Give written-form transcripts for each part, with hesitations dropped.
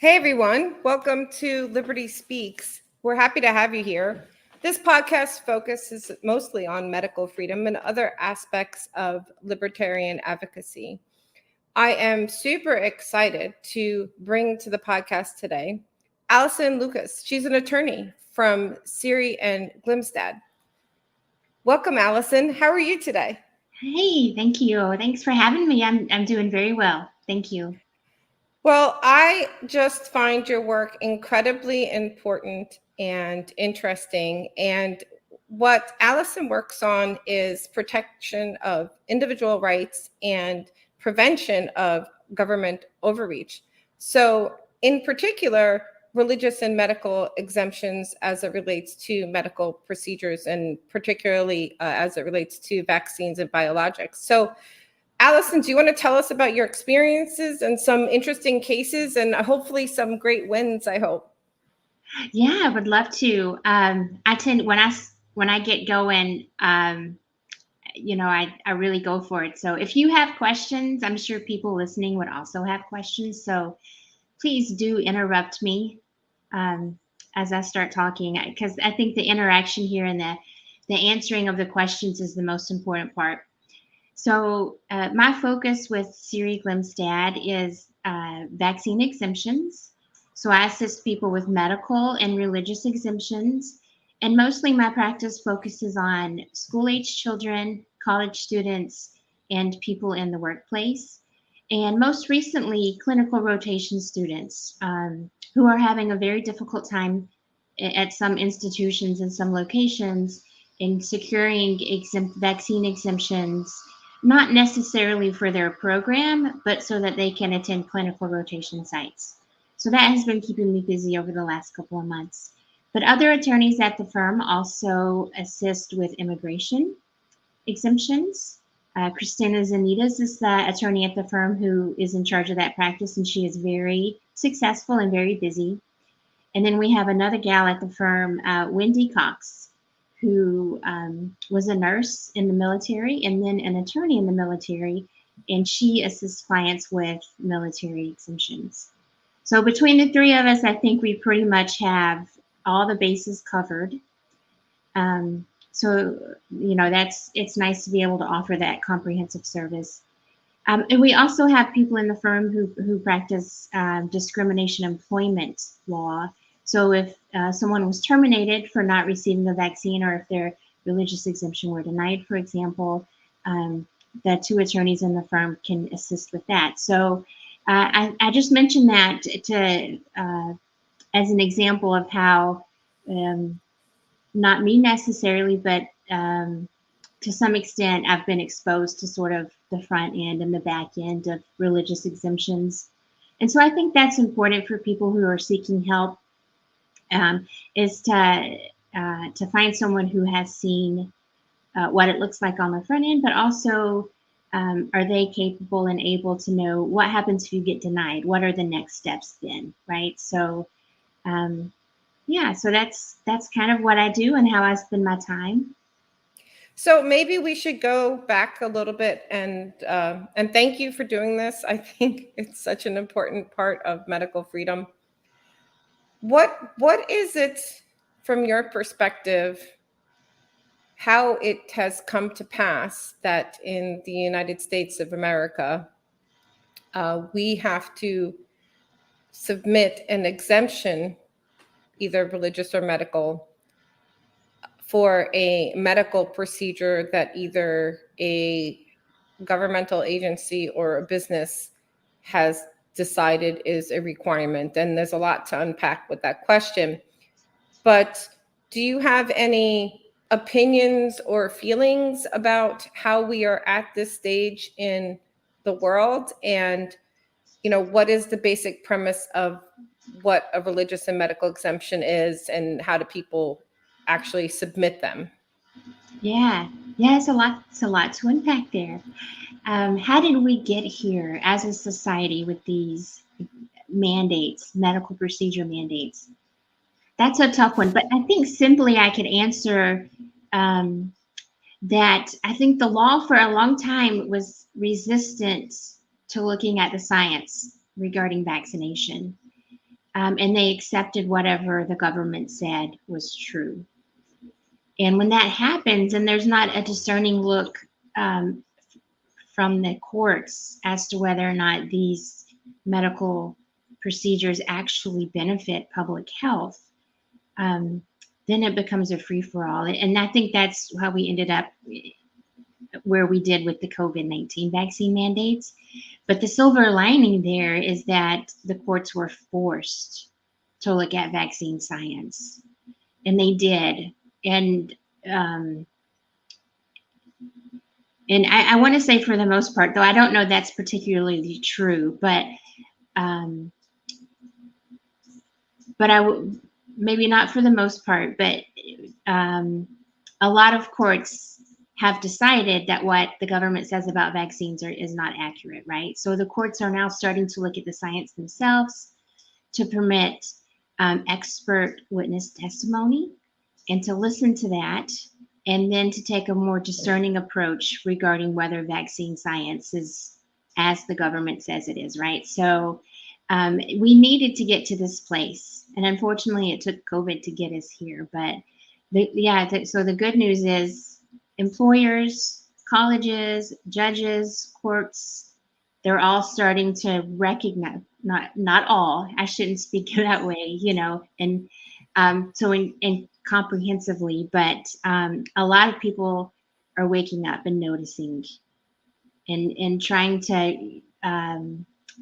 Hey everyone, welcome to Liberty Speaks. We're happy to have you here. This podcast focuses mostly on medical freedom and other aspects of libertarian advocacy. I am super excited to bring to the podcast today Allison Lucas. She's an attorney from Siri and Glimstad. Welcome, Allison. How are you today? Hey, thank you. Thanks for having me. I'm doing very well. Thank you. Well, I just find your work incredibly important and interesting. And what Allison works on is protection of individual rights and prevention of government overreach. So, in particular, religious and medical exemptions as it relates to medical procedures, and particularly as it relates to vaccines and biologics. So, Allison, do you want to tell us about your experiences and some interesting cases and hopefully some great wins, I hope? Yeah, I would love to. I tend when I get going, I really go for it. So if you have questions, I'm sure people listening would also have questions. So please do interrupt me as I start talking, because I think the interaction here and the answering of the questions is the most important part. So my focus with Siri Glimstad is vaccine exemptions. So I assist people with medical and religious exemptions. And mostly my practice focuses on school-age children, college students, and people in the workplace. And most recently, clinical rotation students who are having a very difficult time at some institutions and some locations in securing vaccine exemptions, not necessarily for their program, but so that they can attend clinical rotation sites. So that has been keeping me busy over the last couple of months. But other attorneys at the firm also assist with immigration exemptions. Christina Zanitas is the attorney at the firm who is in charge of that practice, and she is very successful and very busy. And then we have another gal at the firm, Wendy Cox, who was a nurse in the military and then an attorney in the military, and she assists clients with military exemptions. So between the three of us, I think we pretty much have all the bases covered. It's nice to be able to offer that comprehensive service. And we also have people in the firm who practice discrimination employment law. So if someone was terminated for not receiving the vaccine, or if their religious exemption were denied, for example, the two attorneys in the firm can assist with that. So I just mentioned that as an example of how, not me necessarily, but to some extent, I've been exposed to sort of the front end and the back end of religious exemptions. And so I think that's important for people who are seeking help, is to find someone who has seen what it looks like on the front end, but also are they capable and able to know what happens if you get denied? What are the next steps then, right? So so that's kind of what I do and how I spend my time. So maybe we should go back a little bit and thank you for doing this. I think it's such an important part of medical freedom. What is it from your perspective, how it has come to pass that in the United States of America, we have to submit an exemption, either religious or medical, for a medical procedure that either a governmental agency or a business has decided is a requirement? And there's a lot to unpack with that question. But do you have any opinions or feelings about how we are at this stage in the world? And, what is the basic premise of what a religious and medical exemption is, and how do people actually submit them? Yeah, it's a lot to unpack there. How did we get here as a society with these mandates, medical procedure mandates? That's a tough one, but I think simply I could answer that I think the law for a long time was resistant to looking at the science regarding vaccination. and they accepted whatever the government said was true. And when that happens, and there's not a discerning look from the courts as to whether or not these medical procedures actually benefit public health, then it becomes a free-for-all. And I think that's how we ended up where we did with the COVID-19 vaccine mandates. But the silver lining there is that the courts were forced to look at vaccine science, and they did. And I want to say for the most part, though I don't know that's particularly true, but maybe not for the most part, but a lot of courts have decided that what the government says about vaccines is not accurate, right? So the courts are now starting to look at the science themselves to permit expert witness testimony and to listen to that, and then to take a more discerning approach regarding whether vaccine science is as the government says it is, right? So we needed to get to this place, and unfortunately it took COVID to get us here. But so the good news is employers, colleges, judges, courts, they're all starting to recognize, not all, I shouldn't speak that way, and so in comprehensively, but a lot of people are waking up and noticing and trying to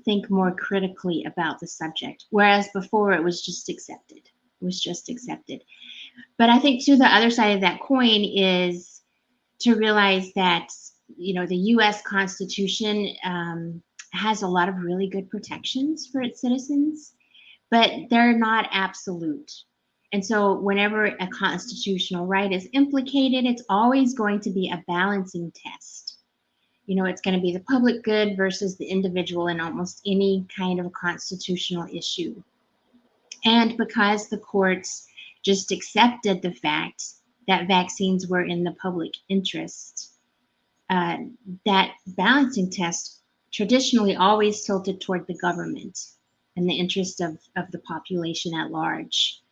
think more critically about the subject, whereas before it was just accepted. But I think, too, the other side of that coin is to realize that, the U.S. Constitution has a lot of really good protections for its citizens, but they're not absolute. And so whenever a constitutional right is implicated, it's always going to be a balancing test. It's going to be the public good versus the individual in almost any kind of constitutional issue. And because the courts just accepted the fact that vaccines were in the public interest, that balancing test traditionally always tilted toward the government and the interest of the population at large.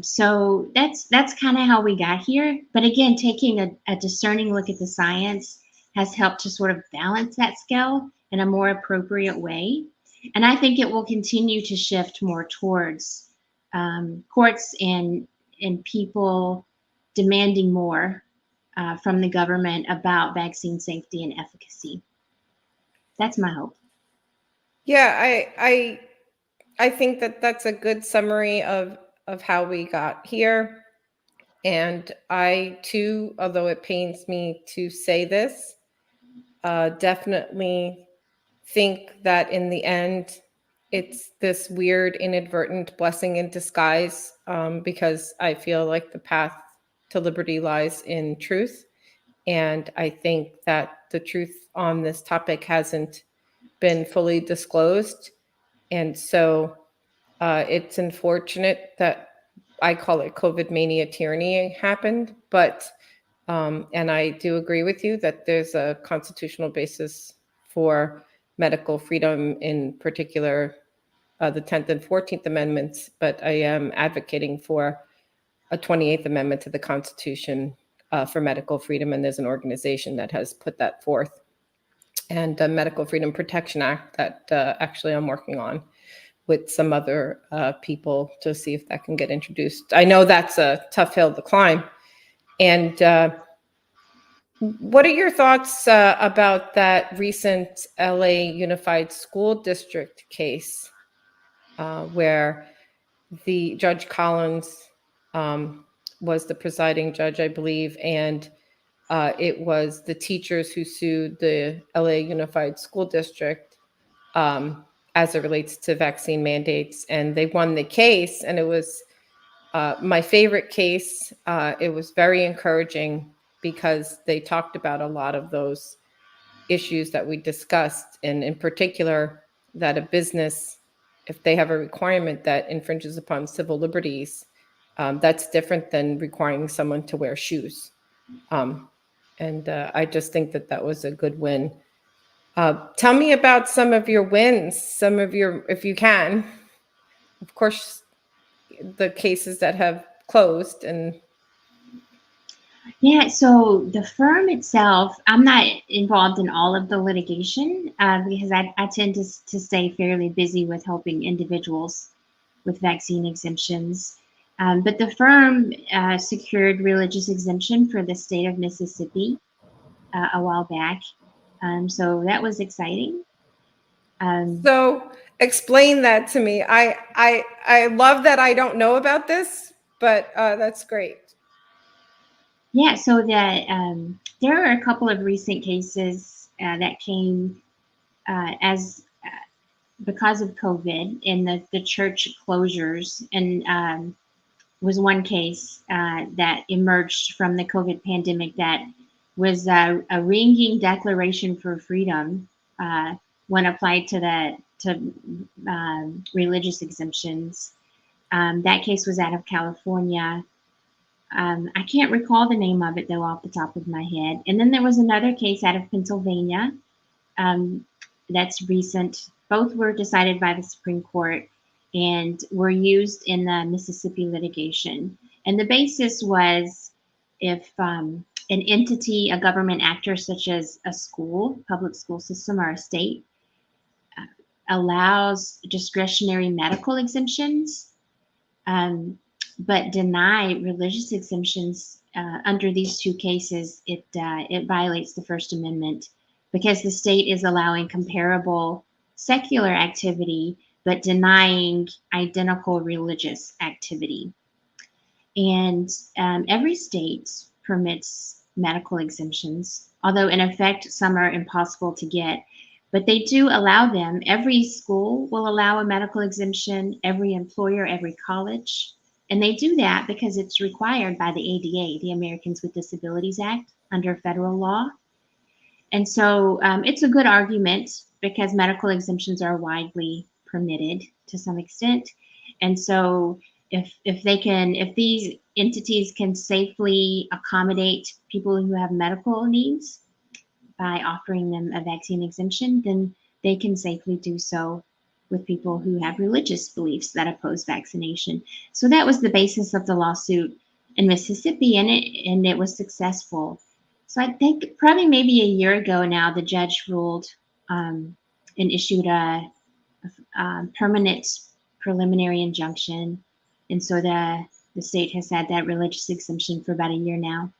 So that's kind of how we got here. But again, taking a discerning look at the science has helped to sort of balance that scale in a more appropriate way. And I think it will continue to shift more towards courts and people demanding more from the government about vaccine safety and efficacy. That's my hope. Yeah, I think that that's a good summary of how we got here. And I, too, although it pains me to say this, definitely think that in the end, it's this weird inadvertent blessing in disguise, because I feel like the path to liberty lies in truth. And I think that the truth on this topic hasn't been fully disclosed. And so it's unfortunate that I call it COVID mania tyranny happened, but and I do agree with you that there's a constitutional basis for medical freedom, in particular the 10th and 14th Amendments, but I am advocating for a 28th Amendment to the Constitution for medical freedom, and there's an organization that has put that forth, and the Medical Freedom Protection Act that actually I'm working on with some other people to see if that can get introduced. I know that's a tough hill to climb. And what are your thoughts about that recent LA Unified School District case where the Judge Collins was the presiding judge, I believe, and it was the teachers who sued the LA Unified School District as it relates to vaccine mandates, and they won the case, and it was my favorite case. It was very encouraging because they talked about a lot of those issues that we discussed, and in particular that a business, if they have a requirement that infringes upon civil liberties, that's different than requiring someone to wear shoes. And I just think that that was a good win. Tell me about some of your wins, if you can. of course, the cases that have closed and. Yeah, so the firm itself, I'm not involved in all of the litigation because I tend to stay fairly busy with helping individuals with vaccine exemptions. But the firm secured religious exemption for the state of Mississippi a while back. So that was exciting. So explain that to me. I love that I don't know about this, but that's great. Yeah, so that there are a couple of recent cases that came as because of COVID and the church closures, and was one case that emerged from the COVID pandemic that was a ringing declaration for freedom when applied to religious exemptions. That case was out of California. I can't recall the name of it though off the top of my head. And then there was another case out of Pennsylvania that's recent. Both were decided by the Supreme Court and were used in the Mississippi litigation. And the basis was if an entity, a government actor such as a school, public school system, or a state allows discretionary medical exemptions, but deny religious exemptions under these two cases, it violates the First Amendment because the state is allowing comparable secular activity but denying identical religious activity. And every state permits medical exemptions, although in effect some are impossible to get. But they do allow them. Every school will allow a medical exemption, every employer, every college. And they do that because it's required by the ADA, the Americans with Disabilities Act, under federal law. And so it's a good argument because medical exemptions are widely permitted to some extent. And so if these entities can safely accommodate people who have medical needs by offering them a vaccine exemption, then they can safely do so with people who have religious beliefs that oppose vaccination. So that was the basis of the lawsuit in Mississippi, and it was successful. So I think probably maybe a year ago now, the judge ruled and issued a permanent preliminary injunction, and so the state has had that religious exemption for about a year now.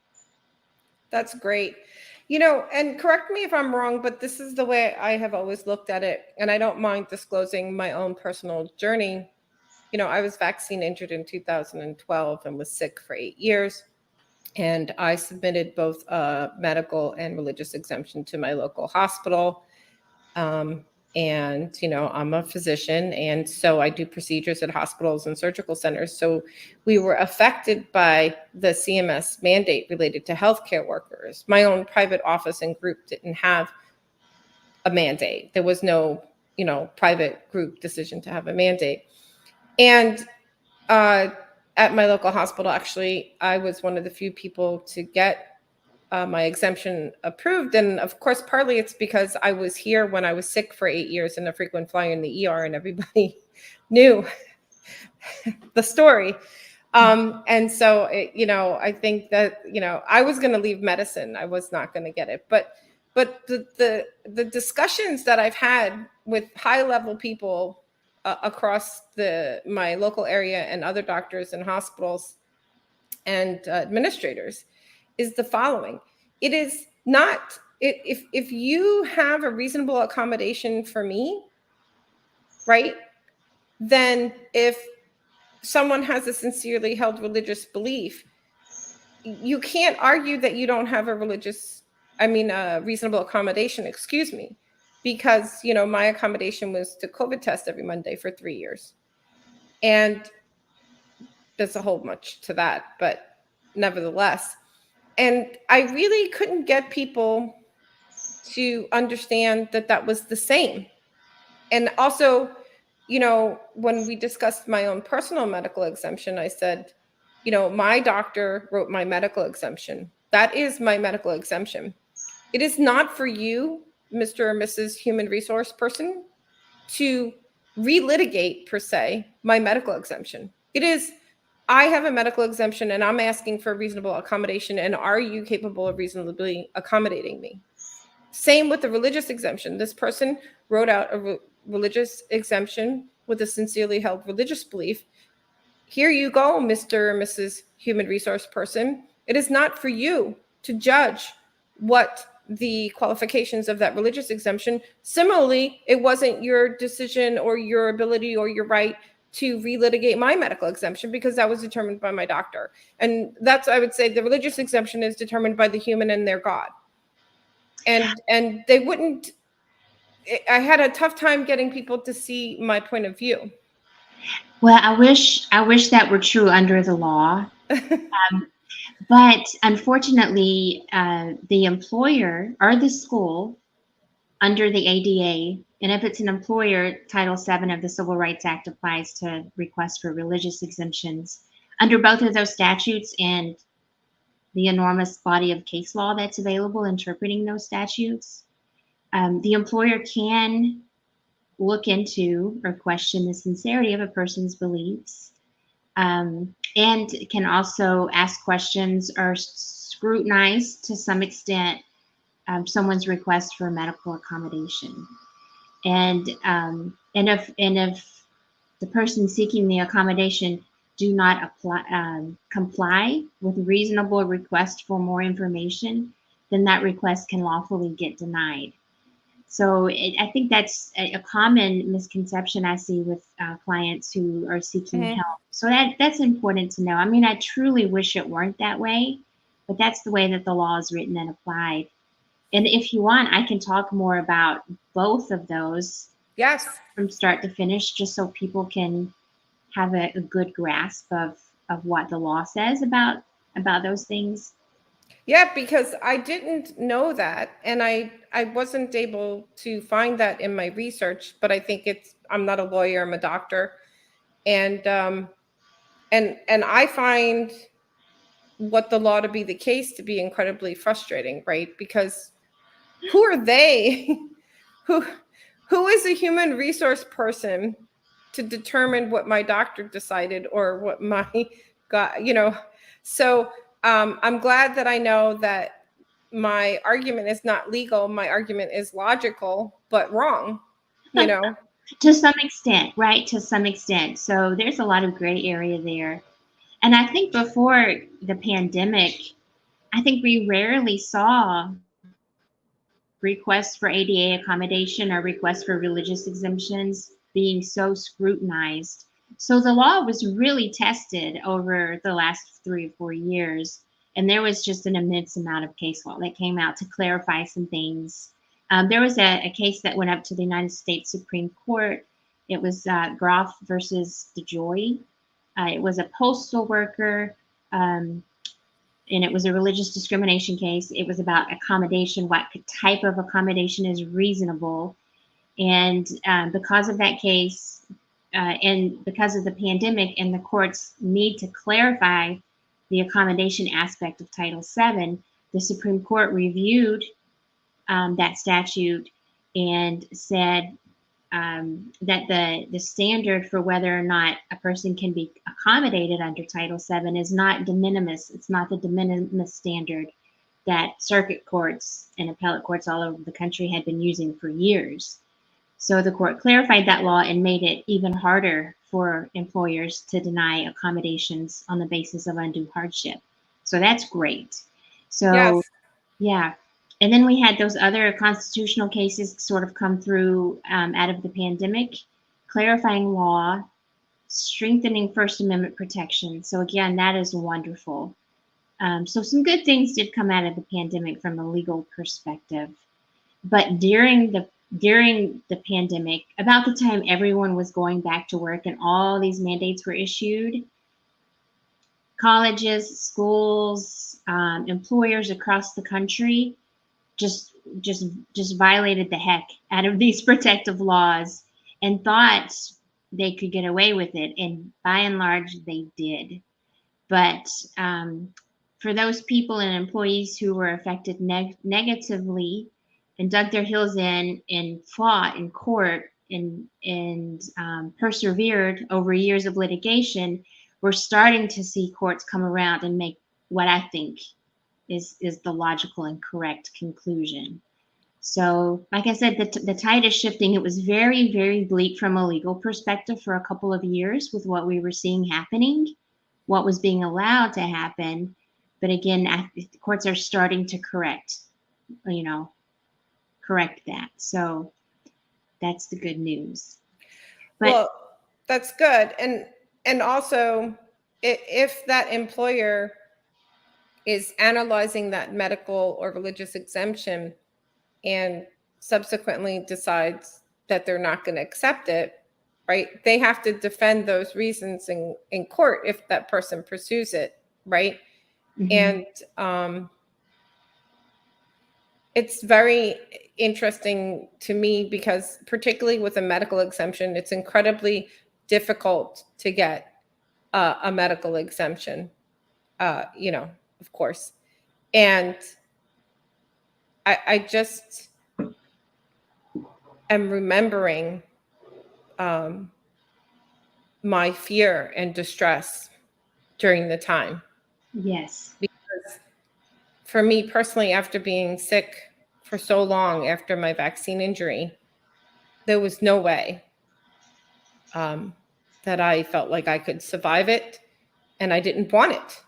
That's great. And correct me if I'm wrong, but this is the way I have always looked at it. And I don't mind disclosing my own personal journey. I was vaccine injured in 2012 and was sick for 8 years. And I submitted both a medical and religious exemption to my local hospital. And, I'm a physician, and so I do procedures at hospitals and surgical centers. So we were affected by the CMS mandate related to healthcare workers. My own private office and group didn't have a mandate. There was no, private group decision to have a mandate. And at my local hospital, actually, I was one of the few people to get my exemption approved. And of course, partly it's because I was here when I was sick for 8 years and a frequent flyer in the ER, and everybody knew the story. And so, I think that, I was going to leave medicine. I was not going to get it. But the discussions that I've had with high level people across my local area and other doctors and hospitals and administrators is the following. It is not, if you have a reasonable accommodation for me, right, then if someone has a sincerely held religious belief, you can't argue that you don't have a reasonable accommodation, excuse me, because, my accommodation was to COVID test every Monday for 3 years. And there's a whole much to that, but nevertheless. And I really couldn't get people to understand that that was the same. And also, when we discussed my own personal medical exemption, I said, my doctor wrote my medical exemption. That is my medical exemption. It is not for you, Mr. or Mrs. Human Resource Person, to relitigate per se my medical exemption. It is, I have a medical exemption and I'm asking for reasonable accommodation, and are you capable of reasonably accommodating me? Same with the religious exemption. This person wrote out a religious exemption with a sincerely held religious belief. Here you go, Mr. or Mrs. Human Resource Person. It is not for you to judge what the qualifications of that religious exemption. Similarly, it wasn't your decision or your ability or your right to relitigate my medical exemption, because that was determined by my doctor. And that's, I would say, the religious exemption is determined by the human and their God. And they wouldn't, I had a tough time getting people to see my point of view. Well, I wish that were true under the law. But unfortunately, the employer or the school under the ADA, and if it's an employer, Title VII of the Civil Rights Act applies to requests for religious exemptions. Under both of those statutes and the enormous body of case law that's available interpreting those statutes, the employer can look into or question the sincerity of a person's beliefs, and can also ask questions or scrutinize to some extent someone's request for medical accommodation. And if the person seeking the accommodation do not comply with reasonable request for more information, then that request can lawfully get denied. So I think that's a common misconception I see with clients who are seeking help. So that's important to know. I mean, I truly wish it weren't that way, but that's the way that the law is written and applied. And if you want, I can talk more about both of those. Yes. From start to finish, just so people can have a good grasp of what the law says about those things. Yeah, because I didn't know that, and I wasn't able to find that in my research. But I think I'm not a lawyer; I'm a doctor, and I find what the law to be the case to be incredibly frustrating, right? Because who are they? who is a human resource person to determine what my doctor decided or what my God, So I'm glad that I know that my argument is not legal. My argument is logical, but wrong, To some extent, right? To some extent. So there's a lot of gray area there. And I think before the pandemic, I think we rarely saw requests for ADA accommodation or requests for religious exemptions being so scrutinized. So the law was really tested over the last 3 or 4 years. And there was just an immense amount of case law that came out to clarify some things. There was a case that went up to the United States Supreme Court. It was Groff versus DeJoy. It was a postal worker, and it was a religious discrimination case. It was about accommodation, what type of accommodation is reasonable. And because of that case, and because of the pandemic and the court's need to clarify the accommodation aspect of Title VII, the Supreme Court reviewed that statute and said that the standard for whether or not a person can be accommodated under Title VII is not de minimis. It's not the de minimis standard that circuit courts and appellate courts all over the country had been using for years. So the court clarified that law and made it even harder for employers to deny accommodations on the basis of undue hardship. So that's great. So yes. Yeah. And then we had those other constitutional cases sort of come through out of the pandemic, clarifying law, strengthening First Amendment protection. So again, that is wonderful. So some good things did come out of the pandemic from a legal perspective. But during the pandemic, about the time everyone was going back to work and all these mandates were issued, colleges, schools, employers across the country just violated the heck out of these protective laws and thought they could get away with it, and by and large they did. But for those people and employees who were affected negatively and dug their heels in and fought in court persevered over years of litigation, we're starting to see courts come around and make what I think is the logical and correct conclusion. So, like I said, the tide is shifting. It was very, very bleak from a legal perspective for a couple of years with what we were seeing happening, what was being allowed to happen. But again, the courts are starting to correct that. So that's the good news. But well, that's good. And also, if that employer is analyzing that medical or religious exemption and subsequently decides that they're not going to accept it, right? They have to defend those reasons in court if that person pursues it, right? mhm. And it's very interesting to me because, particularly with a medical exemption, it's incredibly difficult to get a medical exemption, of course. And I just am remembering my fear and distress during the time. Yes. Because for me personally, after being sick for so long after my vaccine injury, there was no way that I felt like I could survive it, and I didn't want it.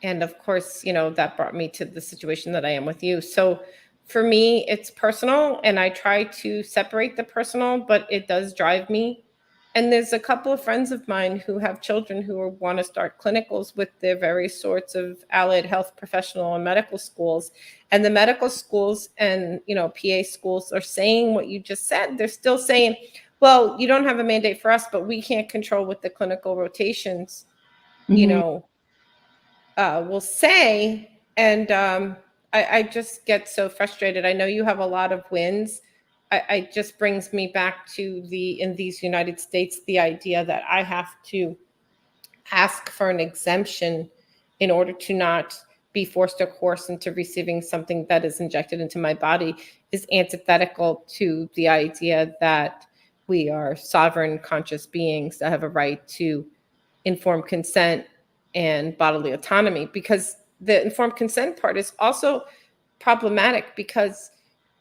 And of course, that brought me to the situation that I am with you. So for me, it's personal, and I try to separate the personal, but it does drive me. And there's a couple of friends of mine who have children who want to start clinicals with their various sorts of allied health professional and medical schools. And the medical schools and, PA schools are saying what you just said. They're still saying, well, you don't have a mandate for us, but we can't control what the clinical rotations, Mhm. will say. And I just get so frustrated. I know you have a lot of wins. I just brings me back to in these United States, the idea that I have to ask for an exemption in order to not be forced or coerced into receiving something that is injected into my body is antithetical to the idea that we are sovereign, conscious beings that have a right to informed consent and bodily autonomy. Because the informed consent part is also problematic because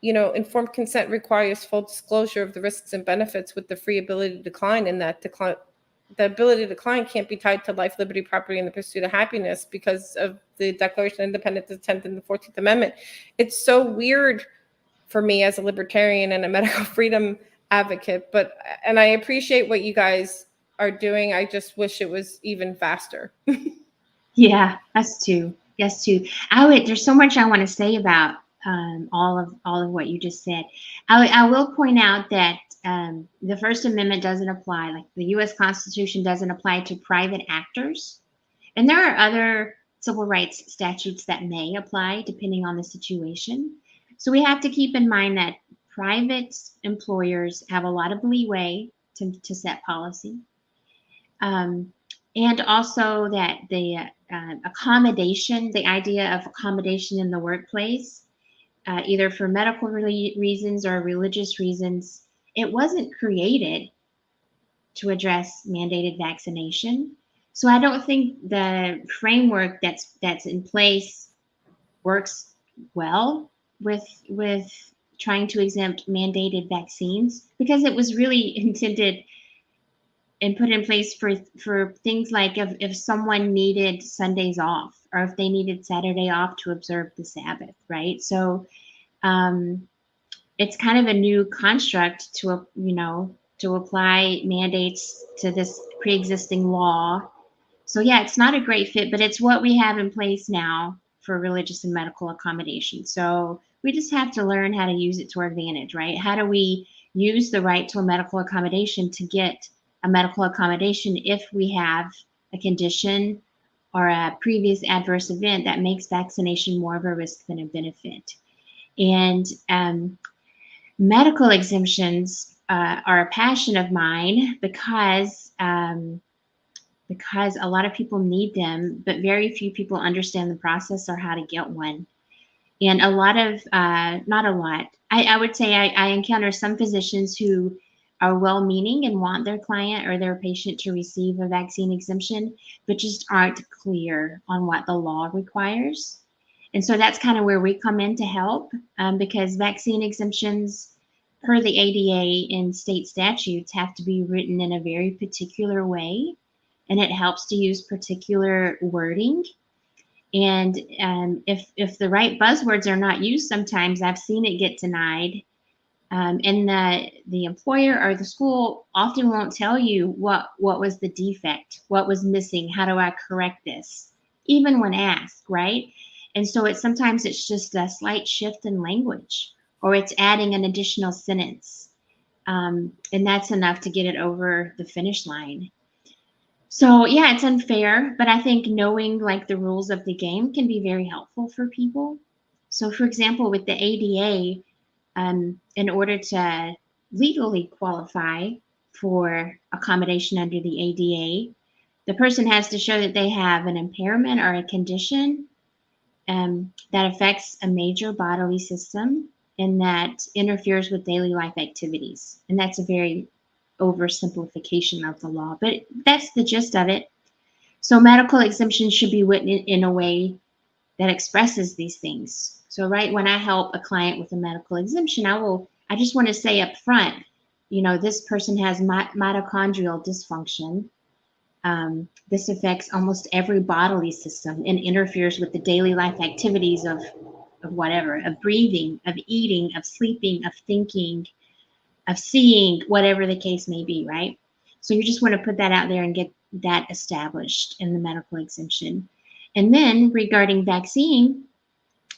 informed consent requires full disclosure of the risks and benefits with the free ability to decline, and that the ability to decline can't be tied to life, liberty, property, and the pursuit of happiness because of the Declaration of Independence, the 10th and the 14th Amendment. It's so weird for me as a libertarian and a medical freedom advocate, and I appreciate what you guys are doing. I just wish it was even faster. Yeah, us too. Yes, too. There's so much I want to say about all of what you just said. I will point out that the First Amendment doesn't apply, like the U.S. Constitution doesn't apply to private actors, and there are other civil rights statutes that may apply depending on the situation. So we have to keep in mind that private employers have a lot of leeway to set policy. And also that the accommodation, the idea of accommodation in the workplace, either for medical reasons or religious reasons, it wasn't created to address mandated vaccination. So I don't think the framework that's in place works well with trying to exempt mandated vaccines, because it was really intended and put in place for things like if someone needed Sundays off, or if they needed Saturday off to observe the Sabbath, right? So it's kind of a new construct to apply mandates to this pre-existing law. So yeah, it's not a great fit, but it's what we have in place now for religious and medical accommodation. So we just have to learn how to use it to our advantage, right? How do we use the right to a medical accommodation to get a medical accommodation if we have a condition or a previous adverse event that makes vaccination more of a risk than a benefit? And medical exemptions are a passion of mine because a lot of people need them, but very few people understand the process or how to get one. And a lot of, not a lot, I would say I encounter some physicians who are well-meaning and want their client or their patient to receive a vaccine exemption, but just aren't clear on what the law requires. And so that's kind of where we come in to help, because vaccine exemptions per the ADA and state statutes have to be written in a very particular way, and it helps to use particular wording. And if the right buzzwords are not used, sometimes I've seen it get denied. And the employer or the school often won't tell you what was the defect, what was missing, how do I correct this, even when asked, right? And so sometimes it's just a slight shift in language, or it's adding an additional sentence. And that's enough to get it over the finish line. So yeah, it's unfair, but I think knowing like the rules of the game can be very helpful for people. So for example, with the ADA, in order to legally qualify for accommodation under the ADA, the person has to show that they have an impairment or a condition that affects a major bodily system and that interferes with daily life activities. And that's a very oversimplification of the law, but that's the gist of it. So medical exemptions should be written in a way that expresses these things. So right when I help a client with a medical exemption, I just want to say up front, this person has mitochondrial dysfunction. This affects almost every bodily system and interferes with the daily life activities of whatever, of breathing, of eating, of sleeping, of thinking, of seeing, whatever the case may be, right? So you just want to put that out there and get that established in the medical exemption. And then regarding vaccine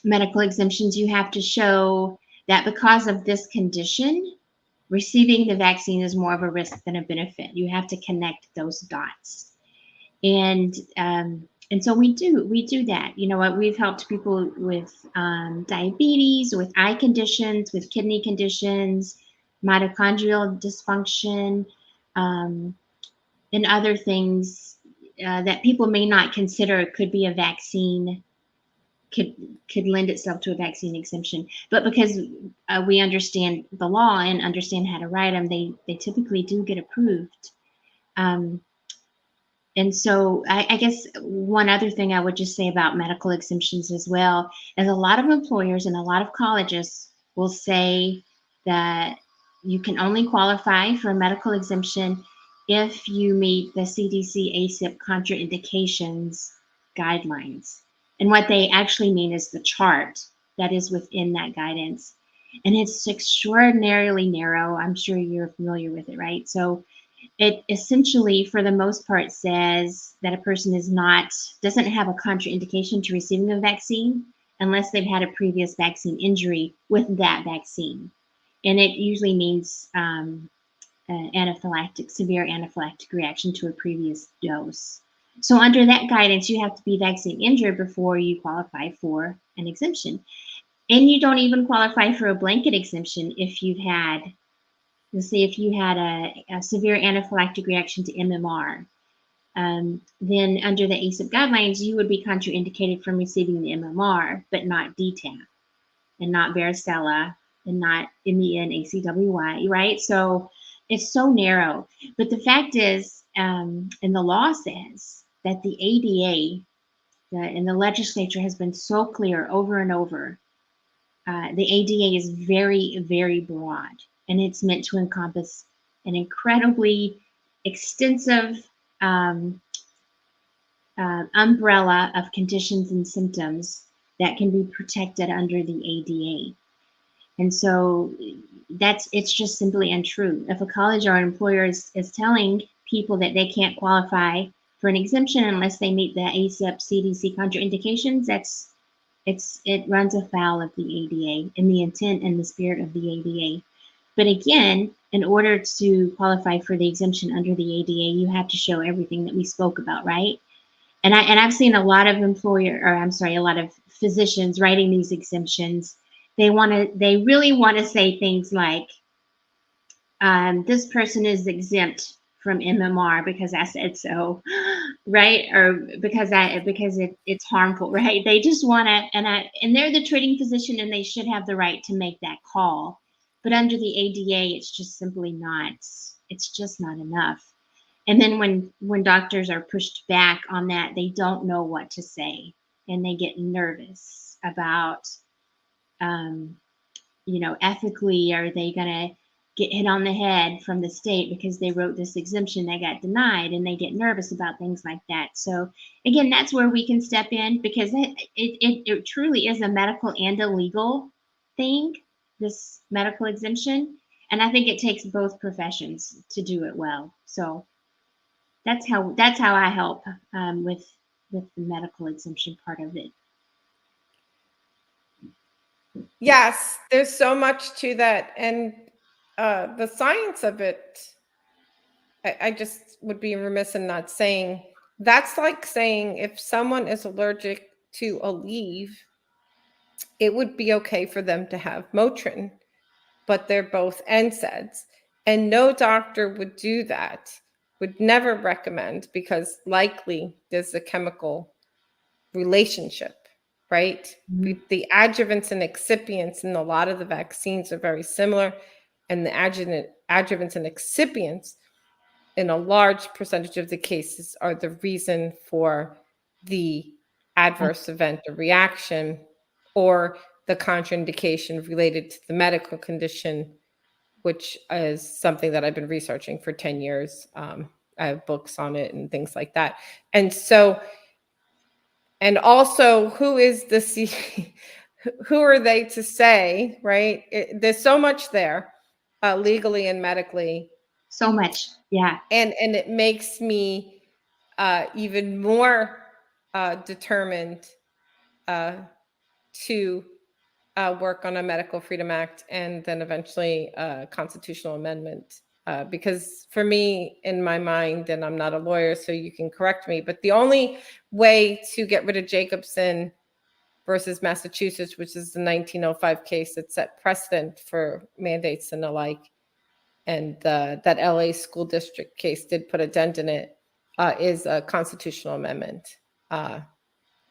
medical exemptions, you have to show that because of this condition, receiving the vaccine is more of a risk than a benefit. You have to connect those dots. And so we do that. You know what? We've helped people with diabetes, with eye conditions, with kidney conditions, mitochondrial dysfunction, and other things that people may not consider could be a vaccine, could lend itself to a vaccine exemption. But because we understand the law and understand how to write them, they typically do get approved. And so I guess one other thing I would just say about medical exemptions as well is a lot of employers and a lot of colleges will say that you can only qualify for a medical exemption if you meet the CDC ACIP contraindications guidelines. And what they actually mean is the chart that is within that guidance. And it's extraordinarily narrow. I'm sure you're familiar with it, right? So it essentially, for the most part, says that a person doesn't have a contraindication to receiving a vaccine unless they've had a previous vaccine injury with that vaccine. And it usually means severe anaphylactic reaction to a previous dose. So under that guidance, you have to be vaccine injured before you qualify for an exemption. And you don't even qualify for a blanket exemption if you've had, let's say if you had a severe anaphylactic reaction to MMR, then under the ACIP guidelines, you would be contraindicated from receiving the MMR, but not DTaP, and not varicella, and not MEN ACWY, right? So it's so narrow. But the fact is, and the law says that the ADA and the legislature has been so clear over and over. The ADA is very, very broad, and it's meant to encompass an incredibly extensive umbrella of conditions and symptoms that can be protected under the ADA. And so it's just simply untrue. If a college or an employer is telling people that they can't qualify for an exemption unless they meet the ACIP CDC contraindications, it runs afoul of the ADA and the intent and the spirit of the ADA. But again, in order to qualify for the exemption under the ADA, you have to show everything that we spoke about, right? And I've seen a lot of a lot of physicians writing these exemptions. They really want to say things like, this person is exempt from MMR because I said so, right? Or because it's harmful, right? They just want to, and they're the treating physician, and they should have the right to make that call. But under the ADA, it's just simply not. It's just not enough. And then when doctors are pushed back on that, they don't know what to say, and they get nervous about, ethically, are they going to get hit on the head from the state because they wrote this exemption that got denied, and they get nervous about things like that. So again, that's where we can step in, because it truly is a medical and a legal thing, this medical exemption. And I think it takes both professions to do it well. So that's how I help with the medical exemption part of it. Yes, there's so much to that. And the science of it, I just would be remiss in not saying, that's like saying if someone is allergic to a leaf, it would be okay for them to have Motrin, but they're both NSAIDs. And no doctor would do that, would never recommend, because likely there's a chemical relationship, right? Mhm. The adjuvants and excipients in a lot of the vaccines are very similar, and the adjuvants and excipients in a large percentage of the cases are the reason for the adverse event or reaction, or the contraindication related to the medical condition, which is something that I've been researching for 10 years. I have books on it and things like that. And so, and also, who is the who are they to say, right? There's so much there, legally and medically. So much, yeah. And it makes me even more determined to work on a Medical Freedom Act, and then eventually a constitutional amendment. Because for me, in my mind, and I'm not a lawyer, so you can correct me, but the only way to get rid of Jacobson versus Massachusetts, which is the 1905 case that set precedent for mandates and the like, and that LA school district case did put a dent in it, is a constitutional amendment.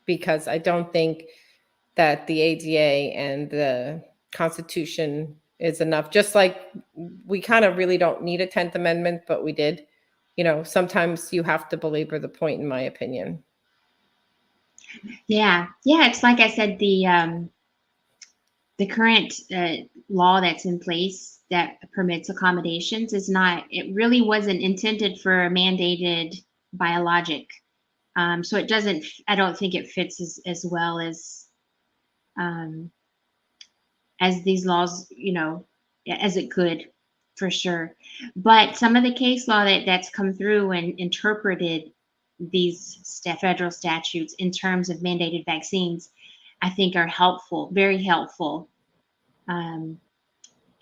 Because I don't think that the ADA and the Constitution is enough. Just like we kind of really don't need a 10th Amendment, but we did. Sometimes you have to belabor the point, in my opinion. Yeah, it's like I said, the current law that's in place that permits accommodations it really wasn't intended for a mandated biologic. So it doesn't, I don't think it fits as well as these laws, as it could, for sure. But some of the case law that's come through and interpreted these federal statutes in terms of mandated vaccines, I think are helpful, very helpful.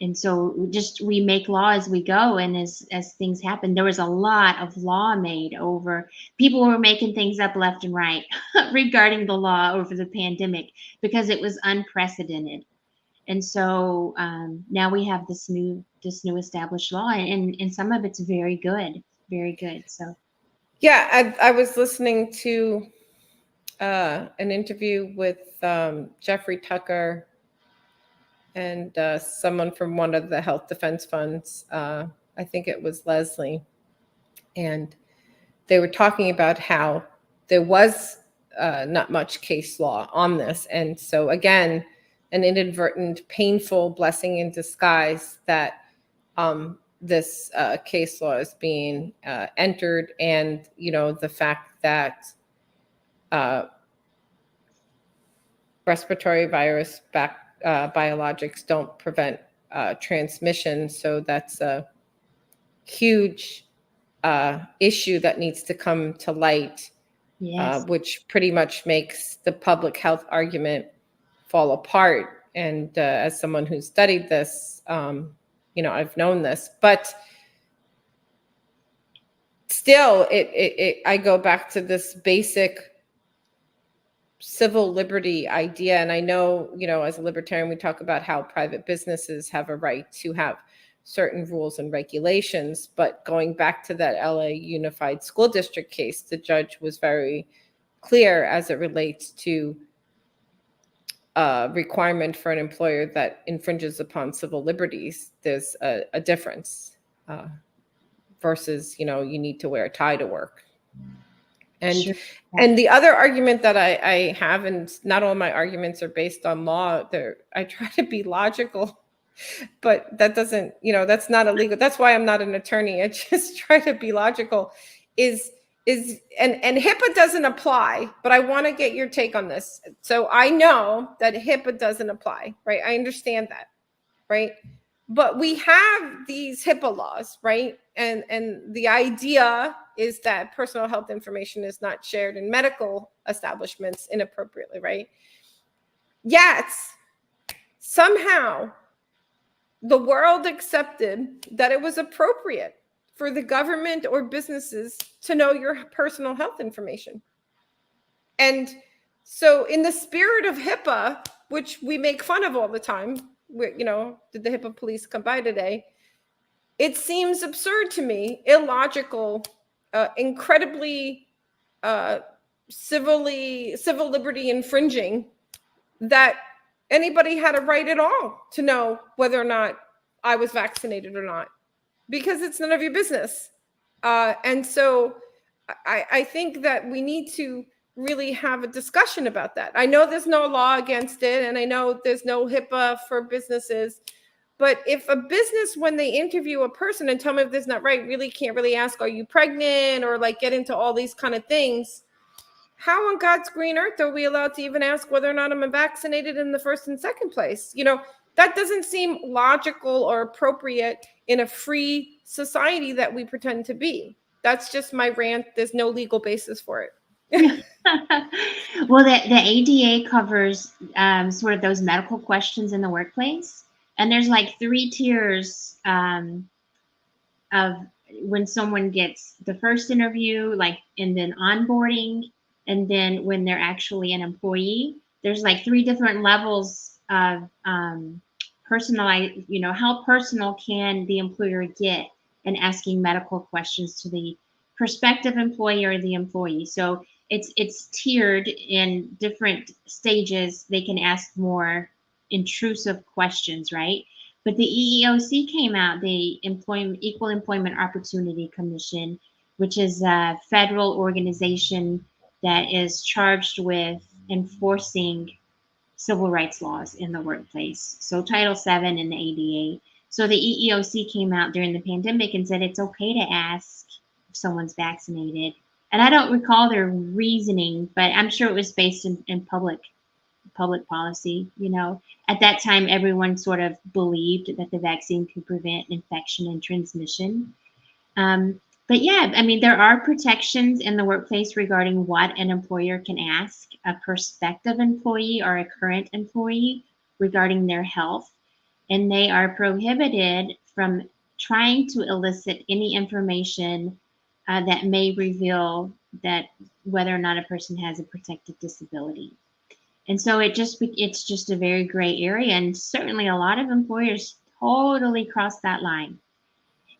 And so we make law as we go, and as things happen. There was a lot of law made over, people were making things up left and right regarding the law over the pandemic, because it was unprecedented. And so now we have this new established law, and some of it's very good, very good. So yeah, I was listening to an interview with Jeffrey Tucker and someone from one of the health defense funds. I think it was Leslie. And they were talking about how there was not much case law on this. And so, again, an inadvertent, painful blessing in disguise that this case law is being entered. And, the fact that respiratory virus biologics don't prevent transmission. So that's a huge issue that needs to come to light, yes, which pretty much makes the public health argument fall apart. And as someone who studied this, I've known this, but still, I go back to this basic civil liberty idea. And I know, as a libertarian, we talk about how private businesses have a right to have certain rules and regulations. But going back to that LA Unified School District case, the judge was very clear as it relates to requirement for an employer that infringes upon civil liberties. There's a difference versus, you need to wear a tie to work. And Sure. and the other argument that I have, and not all my arguments are based on law, I try to be logical, but that doesn't, that's not illegal. That's why I'm not an attorney. I just try to be logical. And HIPAA doesn't apply, but I want to get your take on this. So I know that HIPAA doesn't apply, right? I understand that, right? But we have these HIPAA laws, right? And the idea is that personal health information is not shared in medical establishments inappropriately, right? Yet, somehow, the world accepted that it was appropriate for the government or businesses to know your personal health information. And so in the spirit of HIPAA, which we make fun of all the time, did the HIPAA police come by today? It seems absurd to me, illogical, incredibly civil liberty infringing, that anybody had a right at all to know whether or not I was vaccinated or not, because it's none of your business. And so I think that we need to really have a discussion about that. I know there's no law against it, and I know there's no HIPAA for businesses, but if a business, when they interview a person, and tell me if this is not right, really can't really ask, are you pregnant, or like get into all these kind of things, how on God's green earth are we allowed to even ask whether or not I'm vaccinated in the first and second place? That doesn't seem logical or appropriate in a free society that we pretend to be. That's just my rant. There's no legal basis for it. Well, the ADA covers sort of those medical questions in the workplace. And there's like 3 tiers of when someone gets the first interview, and then onboarding, and then when they're actually an employee. There's like 3 different levels of personalized, how personal can the employer get in asking medical questions to the prospective employee or the employee. So it's tiered in different stages. They can ask more intrusive questions, right? But the EEOC came out, the Equal Employment Opportunity Commission, which is a federal organization that is charged with enforcing civil rights laws in the workplace. So Title VII and the ADA. So the EEOC came out during the pandemic and said it's okay to ask if someone's vaccinated. And I don't recall their reasoning, but I'm sure it was based in public policy. At that time, everyone sort of believed that the vaccine could prevent infection and transmission. But yeah, I mean, there are protections in the workplace regarding what an employer can ask a prospective employee or a current employee regarding their health. And they are prohibited from trying to elicit any information that may reveal that whether or not a person has a protected disability. And so it's just a very gray area, and certainly a lot of employers totally cross that line.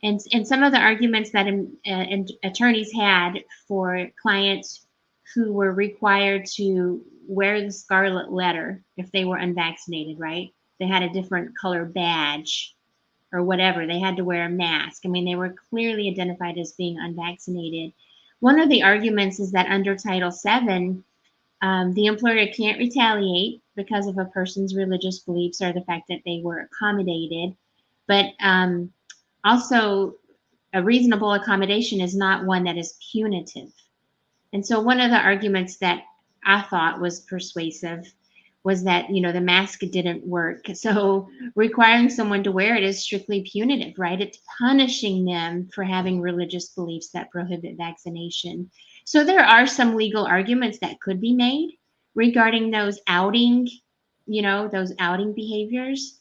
And some of the arguments that attorneys had for clients who were required to wear the scarlet letter if they were unvaccinated, right? They had a different color badge or whatever. They had to wear a mask. I mean, they were clearly identified as being unvaccinated. One of the arguments is that under Title VII, the employer can't retaliate because of a person's religious beliefs or the fact that they were accommodated. But also, a reasonable accommodation is not one that is punitive. And so one of the arguments that I thought was persuasive was that, the mask didn't work. So requiring someone to wear it is strictly punitive, right? It's punishing them for having religious beliefs that prohibit vaccination. So there are some legal arguments that could be made regarding those outing behaviors.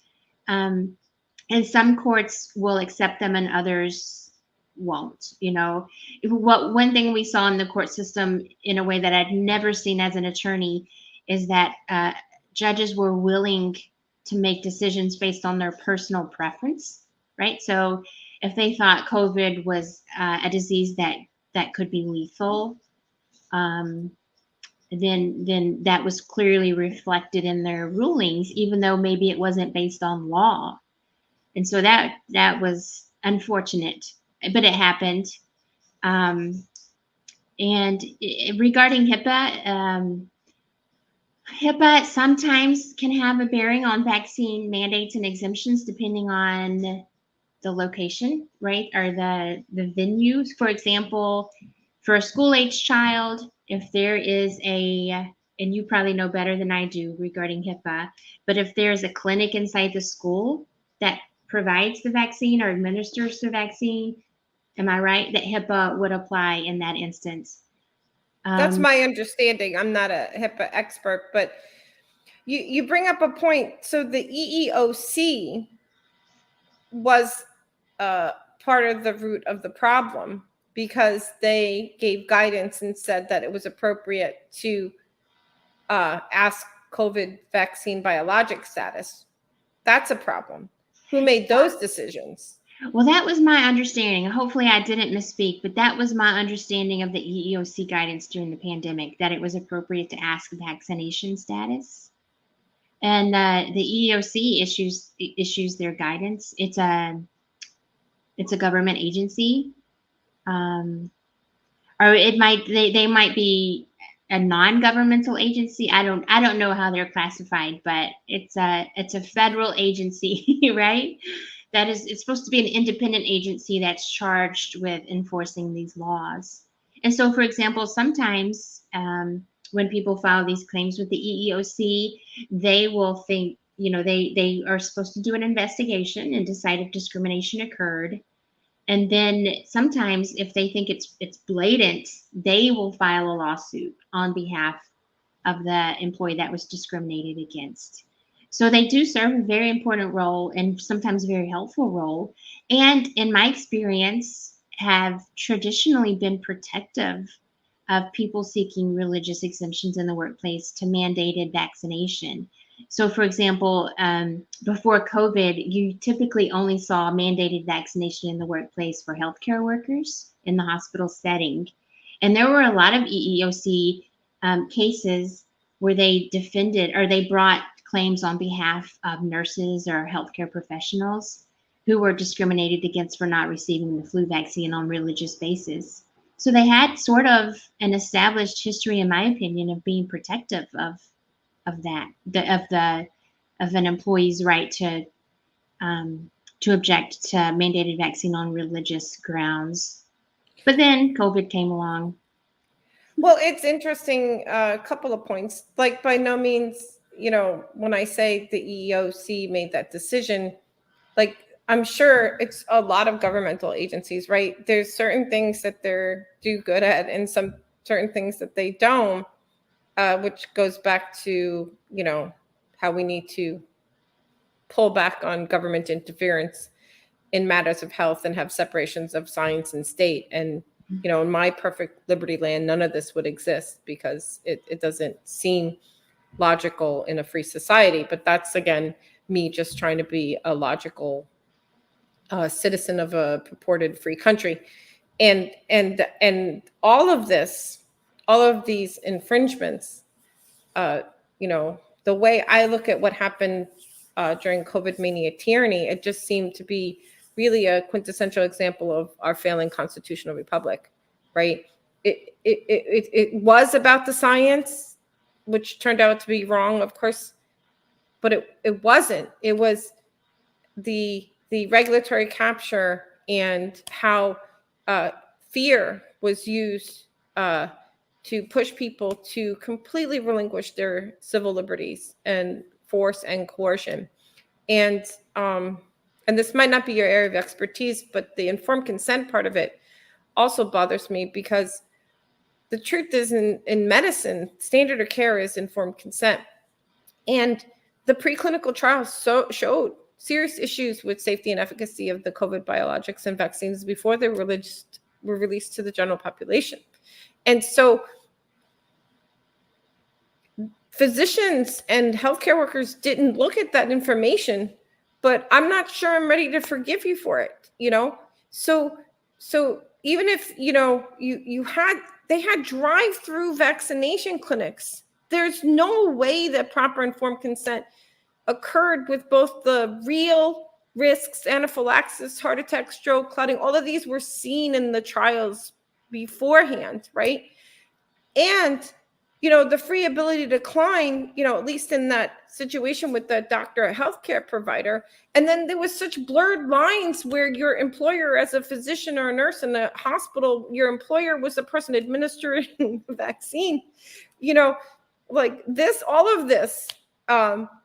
And some courts will accept them and others won't. One thing we saw in the court system in a way that I'd never seen as an attorney is that judges were willing to make decisions based on their personal preference, right? So if they thought COVID was a disease that could be lethal, then that was clearly reflected in their rulings, even though maybe it wasn't based on law. And so that was unfortunate, but it happened. And regarding HIPAA, HIPAA sometimes can have a bearing on vaccine mandates and exemptions depending on the location, right? Or the venues. For example, for a school-age child, if there is and you probably know better than I do regarding HIPAA, but if there's a clinic inside the school that provides the vaccine or administers the vaccine, am I right that HIPAA would apply in that instance? That's my understanding. I'm not a HIPAA expert, but you bring up a point. So the EEOC was part of the root of the problem because they gave guidance and said that it was appropriate to ask COVID vaccine biologic status. That's a problem. Who made those decisions? Well, that was my understanding. Hopefully, I didn't misspeak, but that was my understanding of the EEOC guidance during the pandemic, that it was appropriate to ask vaccination status. And the EEOC issues their guidance. It's a government agency, or they might be a non-governmental agency. I don't know how they're classified, but it's a federal agency, right? It's supposed to be an independent agency that's charged with enforcing these laws. And so, for example, sometimes when people file these claims with the EEOC, they will think, they are supposed to do an investigation and decide if discrimination occurred. And then sometimes if they think it's blatant, they will file a lawsuit on behalf of the employee that was discriminated against. So they do serve a very important role and sometimes a very helpful role. And in my experience, have traditionally been protective of people seeking religious exemptions in the workplace to mandated vaccination. So for example, before COVID, you typically only saw mandated vaccination in the workplace for healthcare workers in the hospital setting. And there were a lot of EEOC cases where they defended or they brought claims on behalf of nurses or healthcare professionals who were discriminated against for not receiving the flu vaccine on religious basis. So they had sort of an established history, in my opinion, of being protective of an employee's right to object to mandated vaccine on religious grounds. But then COVID came along. Well, it's interesting. A couple of points. Like, by no means, when I say the EEOC made that decision, like, I'm sure it's a lot of governmental agencies, right? There's certain things that they're do good at and some certain things that they don't, which goes back to, how we need to pull back on government interference in matters of health and have separations of science and state. And, in my perfect liberty land, none of this would exist because it doesn't seem logical in a free society. But that's, again, me just trying to be a logical citizen of a purported free country. And all of these infringements, the way I look at what happened during COVID mania tyranny, it just seemed to be really a quintessential example of our failing constitutional republic, right? It was about the science, which turned out to be wrong, of course, but it wasn't. It was the regulatory capture and how fear was used to push people to completely relinquish their civil liberties and force and coercion. And this might not be your area of expertise, but the informed consent part of it also bothers me because the truth is in medicine, standard of care is informed consent. And the preclinical trials showed serious issues with safety and efficacy of the COVID biologics and vaccines before they were released to the general population. And so physicians and healthcare workers didn't look at that information but I'm not sure I'm ready to forgive you for it, you know? So even if, you know, they had drive-through vaccination clinics, there's no way that proper informed consent occurred with both the real risks, anaphylaxis, heart attack, stroke, clotting. All of these were seen in the trials beforehand, right? And, you know, the free ability to decline, you know, at least in that situation with the doctor, a healthcare provider. And then there was such blurred lines where your employer, as a physician or a nurse in the hospital, your employer was the person administering the vaccine. You know, like this, all of this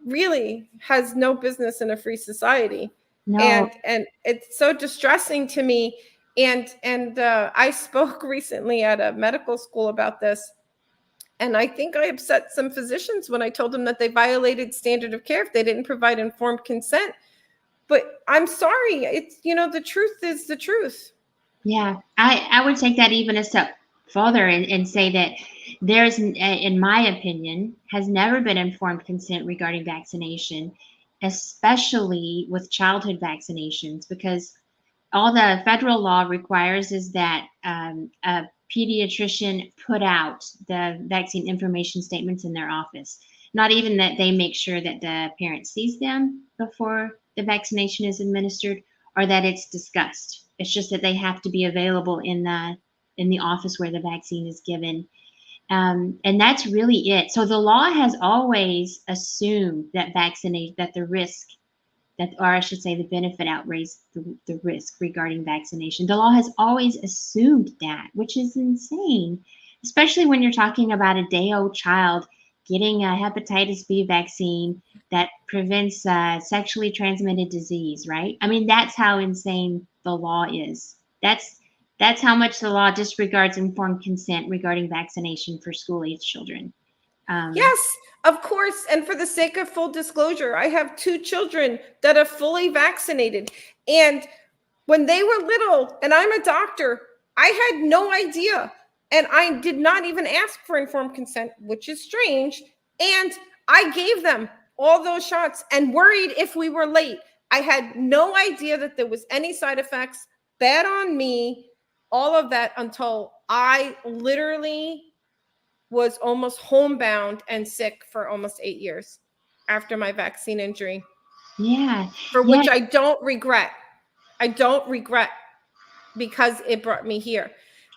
really has no business in a free society. No. And it's so distressing to me. And I spoke recently at a medical school about this. And I think I upset some physicians when I told them that they violated standard of care if they didn't provide informed consent. But I'm sorry, it's, you know, the truth is the truth. Yeah, I would take that even a step further and say that there's, in my opinion, has never been informed consent regarding vaccination, especially with childhood vaccinations, because all the federal law requires is that a pediatrician put out the vaccine information statements in their office. Not even that they make sure that the parent sees them before the vaccination is administered, or that it's discussed. It's just that they have to be available in the office where the vaccine is given. And that's really it. So the law has always assumed that the risk, or I should say the benefit outweighs the risk regarding vaccination. The law has always assumed that, which is insane, especially when you're talking about a day-old child getting a hepatitis B vaccine that prevents sexually transmitted disease, right? I mean, that's how insane the law is. That's how much the law disregards informed consent regarding vaccination for school-age children. Yes, of course. And for the sake of full disclosure, I have 2 children that are fully vaccinated. And when they were little, and I'm a doctor, I had no idea. And I did not even ask for informed consent, which is strange. And I gave them all those shots and worried if we were late. I had no idea that there was any side effects, bad on me, all of that, until I literally was almost homebound and sick for almost 8 years after my vaccine injury. Yeah. For which I don't regret. I don't regret, because it brought me here.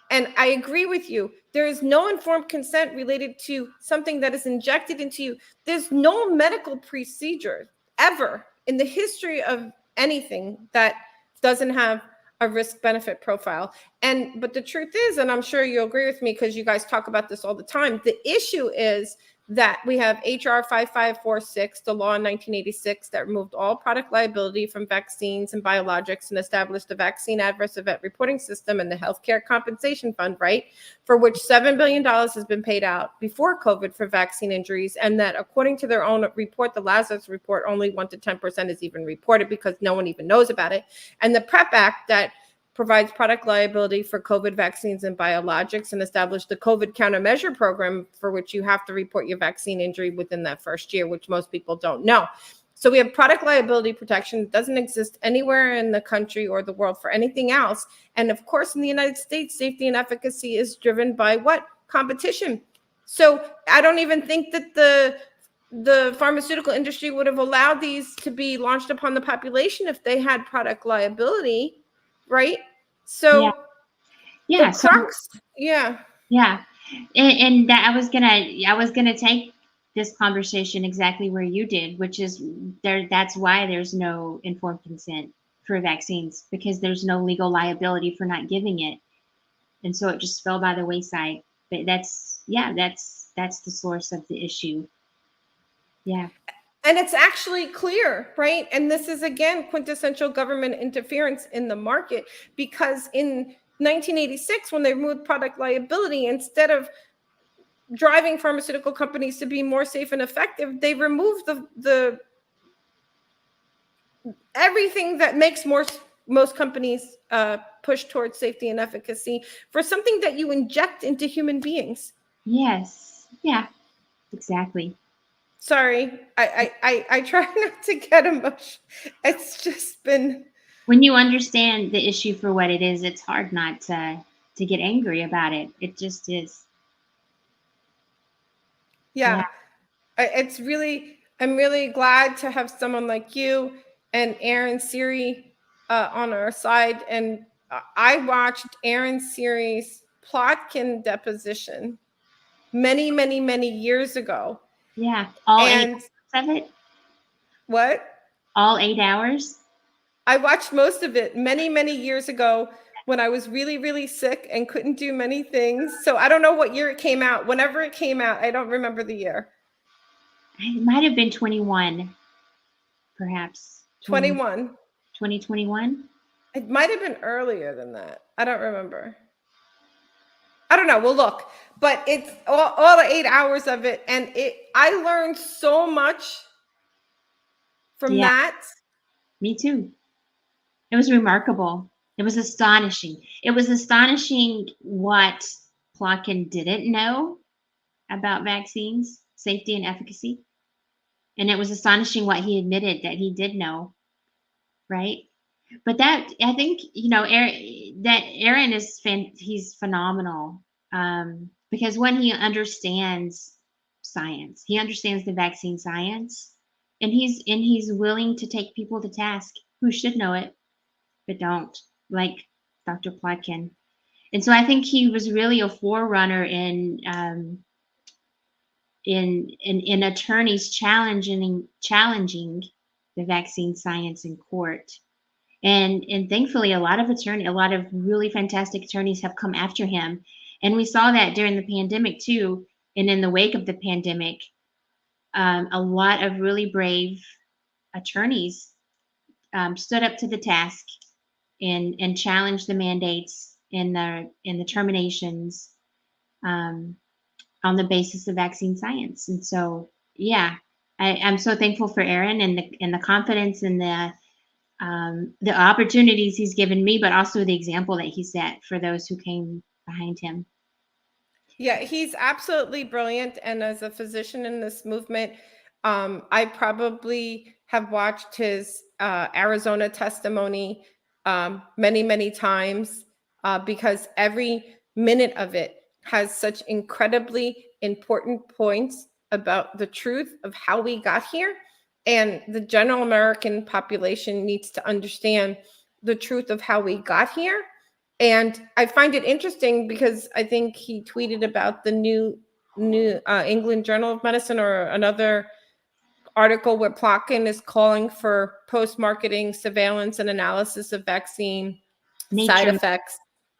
And I agree with you. There is no informed consent related to something that is injected into you. There's no medical procedure ever in the history of anything that doesn't have a risk benefit profile. But the truth is, and I'm sure you'll agree with me because you guys talk about this all the time, the issue is that we have HR 5546, the law in 1986 that removed all product liability from vaccines and biologics and established the vaccine adverse event reporting system and the healthcare compensation fund, right? For which $7 billion has been paid out before COVID for vaccine injuries. And that according to their own report, the Lazarus report, only 1 to 10% is even reported because no one even knows about it. And the PrEP Act that provides product liability for COVID vaccines and biologics and established the COVID countermeasure program for which you have to report your vaccine injury within that first year, which most people don't know. So we have product liability protection that doesn't exist anywhere in the country or the world for anything else. And of course, in the United States, safety and efficacy is driven by what? Competition. So I don't even think that the pharmaceutical industry would have allowed these to be launched upon the population if they had product liability. Right. So yeah. the crux, yeah. And that I was gonna take this conversation exactly where you did, which is that's why there's no informed consent for vaccines, because there's no legal liability for not giving it. And so it just fell by the wayside. But that's the source of the issue. Yeah. And it's actually clear, right? And this is, again, quintessential government interference in the market, because in 1986, when they removed product liability, instead of driving pharmaceutical companies to be more safe and effective, they removed the everything that makes most companies push towards safety and efficacy for something that you inject into human beings. Yes. Yeah, exactly. Sorry, I try not to get emotional. It's just been, When you understand the issue for what it is, it's hard not to get angry about it. It just is. Yeah. yeah. It's really, I'm really glad to have someone like you and Aaron Siri on our side. And I watched Aaron Siri's Plotkin deposition many, many, many years ago. Yeah. All 8 And hours of it? what? All 8 hours? I watched most of it many, many years ago when I was really, really sick and couldn't do many things. So I don't know what year it came out. Whenever it came out, I don't remember the year. It might have been 21, perhaps. 21. 2021? It might have been earlier than that. I don't remember. I don't know. We'll look. But it's all 8 hours of it. And I learned so much from Yeah, that. me too. It was remarkable. It was astonishing. It was astonishing what Plotkin didn't know about vaccines, safety and efficacy. And it was astonishing what he admitted that he did know, right? But that I think, Aaron is he's phenomenal, because when he understands science, he understands the vaccine science, and he's willing to take people to task who should know it but don't, like Dr. Plotkin. And so I think he was really a forerunner in attorneys challenging the vaccine science in court. And thankfully a lot of really fantastic attorneys have come after him. And we saw that during the pandemic too. And in the wake of the pandemic, a lot of really brave attorneys stood up to the task and challenged the mandates and the terminations, um, on the basis of vaccine science. And so, yeah, I'm so thankful for Aaron and the confidence and the opportunities he's given me, but also the example that he set for those who came behind him. Yeah, he's absolutely brilliant. And as a physician in this movement, I probably have watched his Arizona testimony many, many times because every minute of it has such incredibly important points about the truth of how we got here. And the general American population needs to understand the truth of how we got here. And I find it interesting because I think he tweeted about the new England Journal of Medicine or another article where Plotkin is calling for post-marketing surveillance and analysis of vaccine side Nature, effects.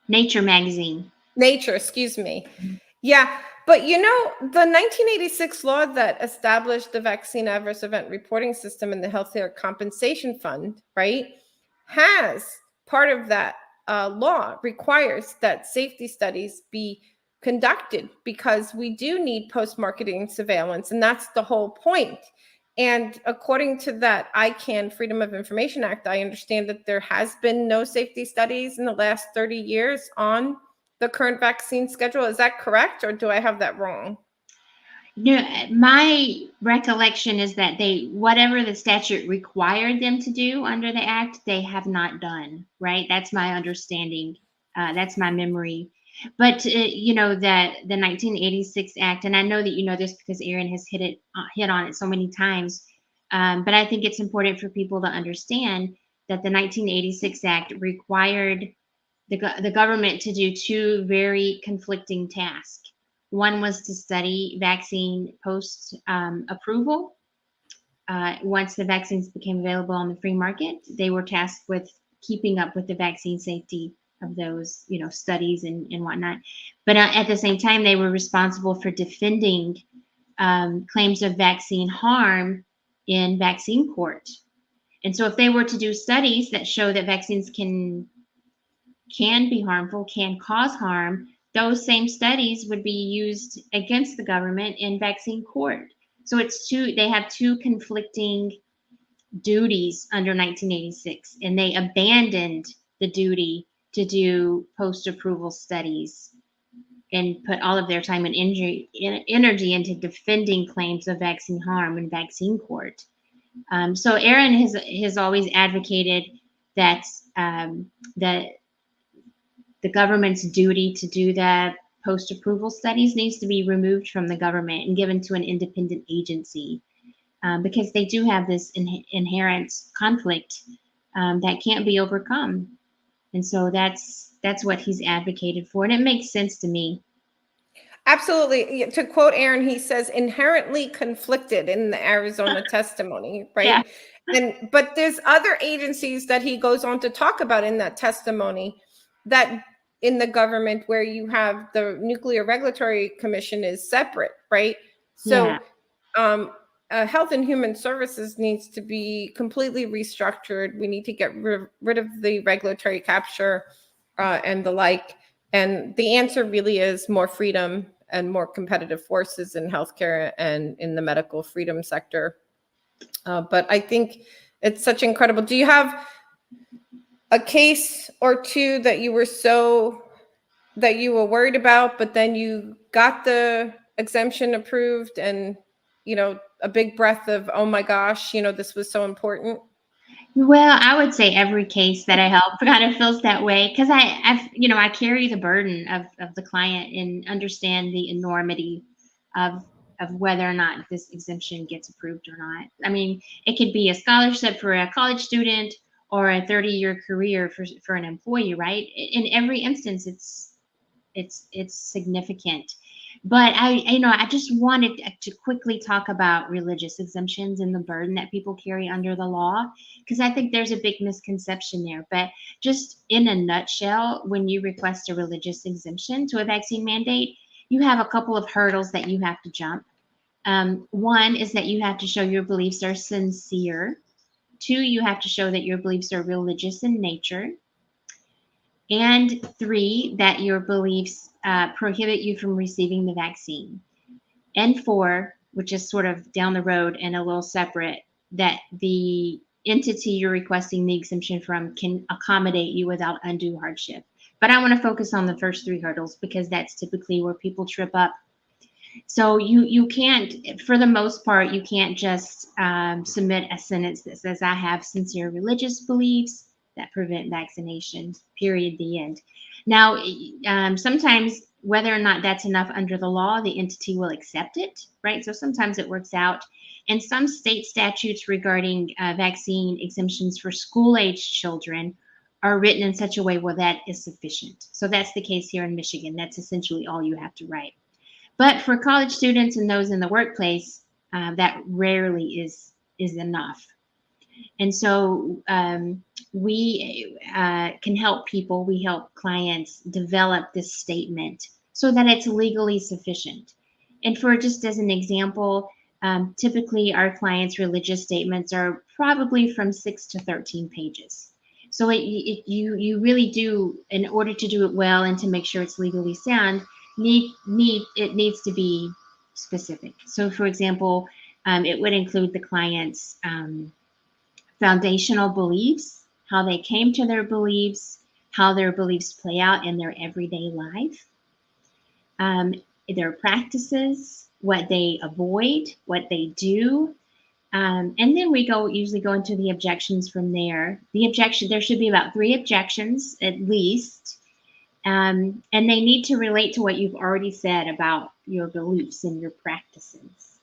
Nature magazine. Nature, excuse me. Yeah, but the 1986 law that established the vaccine adverse event reporting system in the Healthcare Compensation Fund, right, has part of that law requires that safety studies be conducted because we do need post-marketing surveillance, and that's the whole point. And according to that ICANN Freedom of Information Act, I understand that there has been no safety studies in the last 30 years on the current vaccine schedule. Is that correct, or do I have that wrong? No, my recollection is that whatever the statute required them to do under the act, they have not done, right? That's my understanding. That's my memory. But that the 1986 Act, and I know that you know this because Aaron has hit on it so many times. But I think it's important for people to understand that the 1986 Act required the government to do two very conflicting tasks. One was to study vaccine post approval. Once the vaccines became available on the free market, they were tasked with keeping up with the vaccine safety of those, studies and whatnot. But at the same time, they were responsible for defending claims of vaccine harm in vaccine court. And so, if they were to do studies that show that vaccines can be harmful, can cause harm, those same studies would be used against the government in vaccine court. So they have two conflicting duties under 1986, and they abandoned the duty to do post-approval studies and put all of their time and energy into defending claims of vaccine harm in vaccine court. So Aaron has always advocated that that the government's duty to do the post-approval studies needs to be removed from the government and given to an independent agency, because they do have this inherent conflict that can't be overcome. And so that's what he's advocated for, and it makes sense to me. Absolutely. To quote Aaron, he says inherently conflicted in the Arizona testimony, right? Yeah. But there's other agencies that he goes on to talk about in that testimony that in the government where you have the Nuclear Regulatory Commission is separate, right? So Health and Human Services needs to be completely restructured. We need to get rid of the regulatory capture and the like. And the answer really is more freedom and more competitive forces in healthcare and in the medical freedom sector. But I think it's such incredible. Do you have a case or two that you were worried about, but then you got the exemption approved and, a big breath of, oh my gosh, this was so important? Well, I would say every case that I help kind of feels that way, because I carry the burden of the client and understand the enormity of whether or not this exemption gets approved or not. I mean, it could be a scholarship for a college student or a 30-year career for an employee, right? In every instance, it's significant. But I just wanted to quickly talk about religious exemptions and the burden that people carry under the law, because I think there's a big misconception there. But just in a nutshell, when you request a religious exemption to a vaccine mandate, you have a couple of hurdles that you have to jump. One is that you have to show your beliefs are sincere. Two, you have to show that your beliefs are religious in nature. And three, that your beliefs prohibit you from receiving the vaccine. And four, which is sort of down the road and a little separate, that the entity you're requesting the exemption from can accommodate you without undue hardship. But I want to focus on the first three hurdles because that's typically where people trip up. So you can't, for the most part, you can't just submit a sentence that says, I have sincere religious beliefs that prevent vaccination, period, the end. Now, sometimes whether or not that's enough under the law, the entity will accept it, right? So sometimes it works out. And some state statutes regarding vaccine exemptions for school-aged children are written in such a way where that is sufficient. So that's the case here in Michigan. That's essentially all you have to write. But for college students and those in the workplace, that rarely is enough. And so we can help people, we help clients develop this statement so that it's legally sufficient. And for just as an example, typically our clients' religious statements are probably from 6 to 13 pages. So you really do, in order to do it well and to make sure it's legally sound, it needs to be specific. So for example, it would include the client's foundational beliefs, how they came to their beliefs, how their beliefs play out in their everyday life, their practices, what they avoid, what they do. And then we usually go into the objections from there. There should be about 3 objections at least. And they need to relate to what you've already said about your beliefs and your practices.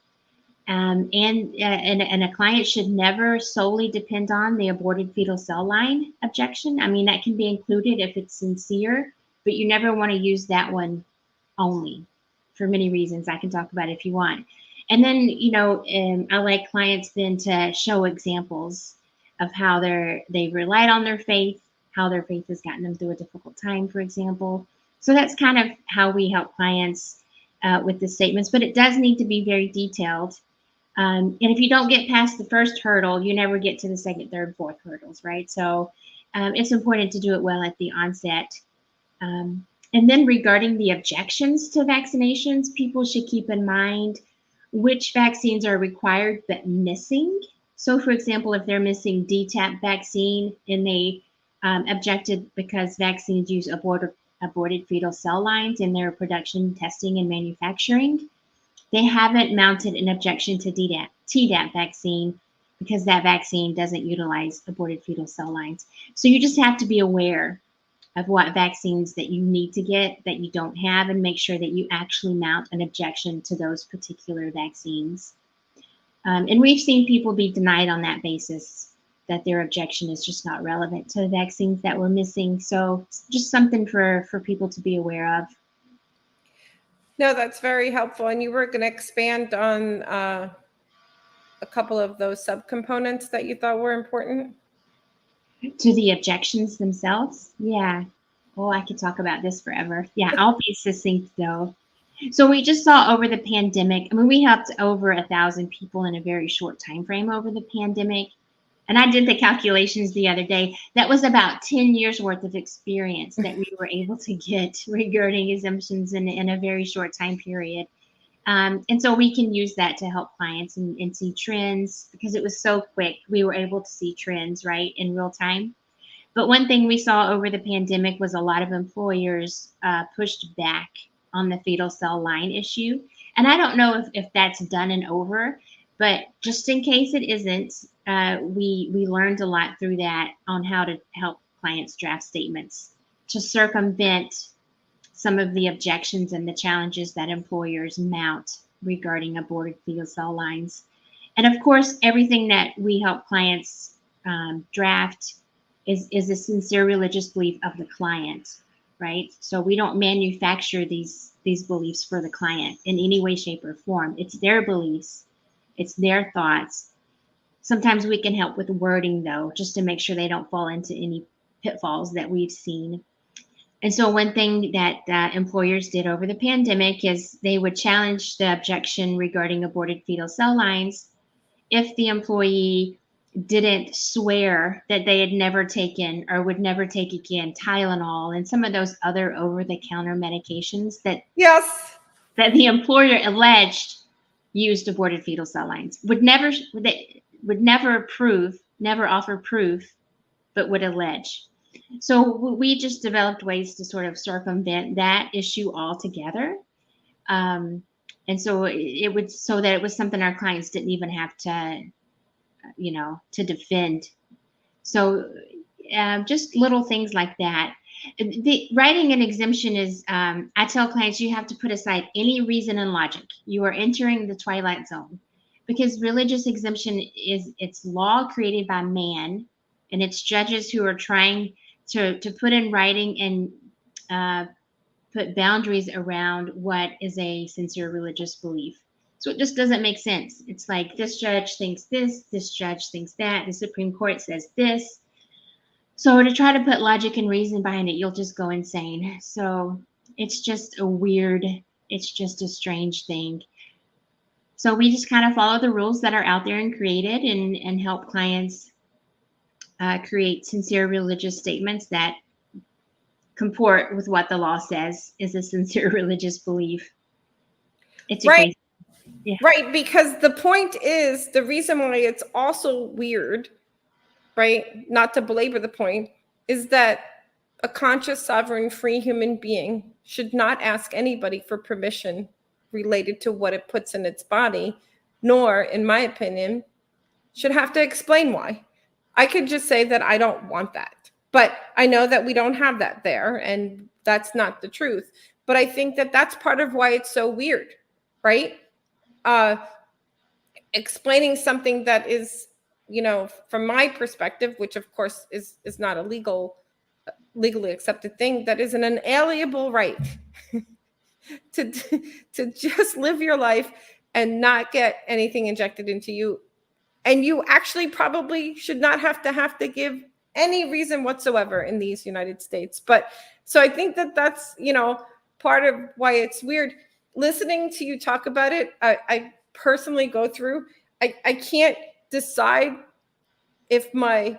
And a client should never solely depend on the aborted fetal cell line objection. I mean, that can be included if it's sincere, but you never want to use that one only for many reasons. I can talk about it if you want. And then, I like clients then to show examples of how they've relied on their faith, how their faith has gotten them through a difficult time, for example. So that's kind of how we help clients with the statements, but it does need to be very detailed. And if you don't get past the first hurdle, you never get to the second, third, fourth hurdles, right? So it's important to do it well at the onset. And then regarding the objections to vaccinations, people should keep in mind which vaccines are required but missing. So for example, if they're missing DTaP vaccine and they objected because vaccines use aborted fetal cell lines in their production, testing, and manufacturing. They haven't mounted an objection to Tdap vaccine because that vaccine doesn't utilize aborted fetal cell lines. So you just have to be aware of what vaccines that you need to get that you don't have, and make sure that you actually mount an objection to those particular vaccines. And we've seen people be denied on that basis, that their objection is just not relevant to the vaccines that we're missing. So just something for people to be aware of. No, that's very helpful. And you were going to expand on a couple of those subcomponents that you thought were important. To the objections themselves? Yeah. Oh, I could talk about this forever. Yeah, I'll be succinct though. So we just saw over the pandemic, I mean, we helped over 1,000 people in a very short time frame over the pandemic. And I did the calculations the other day. That was about 10 years worth of experience that we were able to get regarding exemptions in a very short time period. And so we can use that to help clients and see trends, because it was so quick. We were able to see trends, right, in real time. But one thing we saw over the pandemic was a lot of employers pushed back on the fetal cell line issue. And I don't know if that's done and over, but just in case it isn't, we learned a lot through that on how to help clients draft statements to circumvent some of the objections and the challenges that employers mount regarding aborted fetal cell lines. And of course, everything that we help clients draft is a sincere religious belief of the client, right? So we don't manufacture these beliefs for the client in any way, shape, or form. It's their beliefs, it's their thoughts. Sometimes we can help with wording though, just to make sure they don't fall into any pitfalls that we've seen. And so one thing that employers did over the pandemic is they would challenge the objection regarding aborted fetal cell lines if the employee didn't swear that they had never taken or would never take again Tylenol and some of those other over-the-counter medications that the employer alleged used aborted fetal cell lines. Would never offer proof, but would allege. So we just developed ways to sort of circumvent that issue altogether. And so it was something our clients didn't even have to, to defend. So just little things like that. Writing an exemption is, I tell clients, you have to put aside any reason and logic. You are entering the twilight zone, because religious exemption it's law created by man, and it's judges who are trying to put in writing and put boundaries around what is a sincere religious belief. So it just doesn't make sense. It's like this judge thinks this judge thinks that, the Supreme Court says this. So to try to put logic and reason behind it, you'll just go insane. So it's just a strange thing. So we just kind of follow the rules that are out there and created, and help clients create sincere religious statements that comport with what the law says is a sincere religious belief. It's right. Yeah. Right, because the point is, the reason why it's also weird, right, not to belabor the point, is that a conscious, sovereign, free human being should not ask anybody for permission related to what it puts in its body, nor, in my opinion, should have to explain why. I could just say that I don't want that. But I know that we don't have that there, and that's not the truth. But I think that that's part of why it's so weird, right? Explaining something that is, from my perspective, which of course is not a legally accepted thing, that is an inalienable right to just live your life and not get anything injected into you. And you actually probably should not have to give any reason whatsoever in these United States. But so I think that that's, part of why it's weird. Listening to you talk about it, I personally go through, I can't decide if my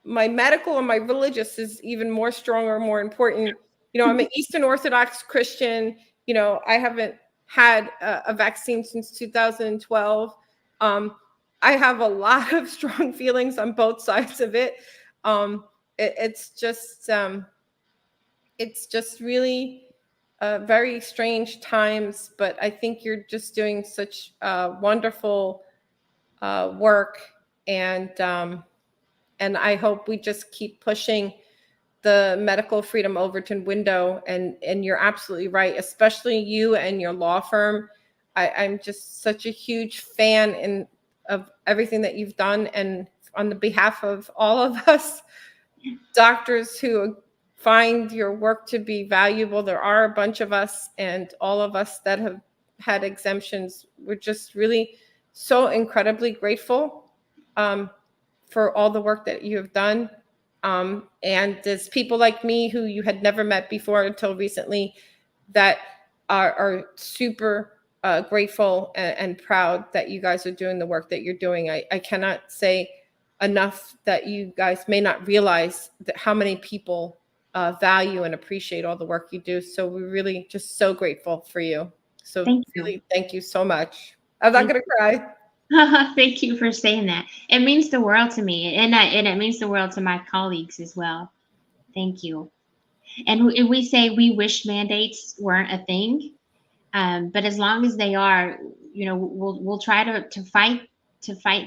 medical or my religious is even more strong or more important. I'm an Eastern Orthodox Christian. I haven't had a vaccine since 2012. I have a lot of strong feelings on both sides of it. It's just, it's just really very strange times, but I think you're just doing such wonderful work, and I hope we just keep pushing the medical freedom Overton window. And you're absolutely right, especially you and your law firm. I'm just such a huge fan of everything that you've done, and on the behalf of all of us doctors who find your work to be valuable. There are a bunch of us, and all of us that have had exemptions, we're just really so incredibly grateful for all the work that you have done. And there's people like me who you had never met before until recently that are super grateful and proud that you guys are doing the work that you're doing. I cannot say enough that you guys may not realize that how many people value and appreciate all the work you do. So we're really just so grateful for you. So Thank you. really, thank you so much. I'm not going to cry. Thank you for saying that. It means the world to me, and it means the world to my colleagues as well. Thank you. And we say we wish mandates weren't a thing, but as long as they are, we'll try to fight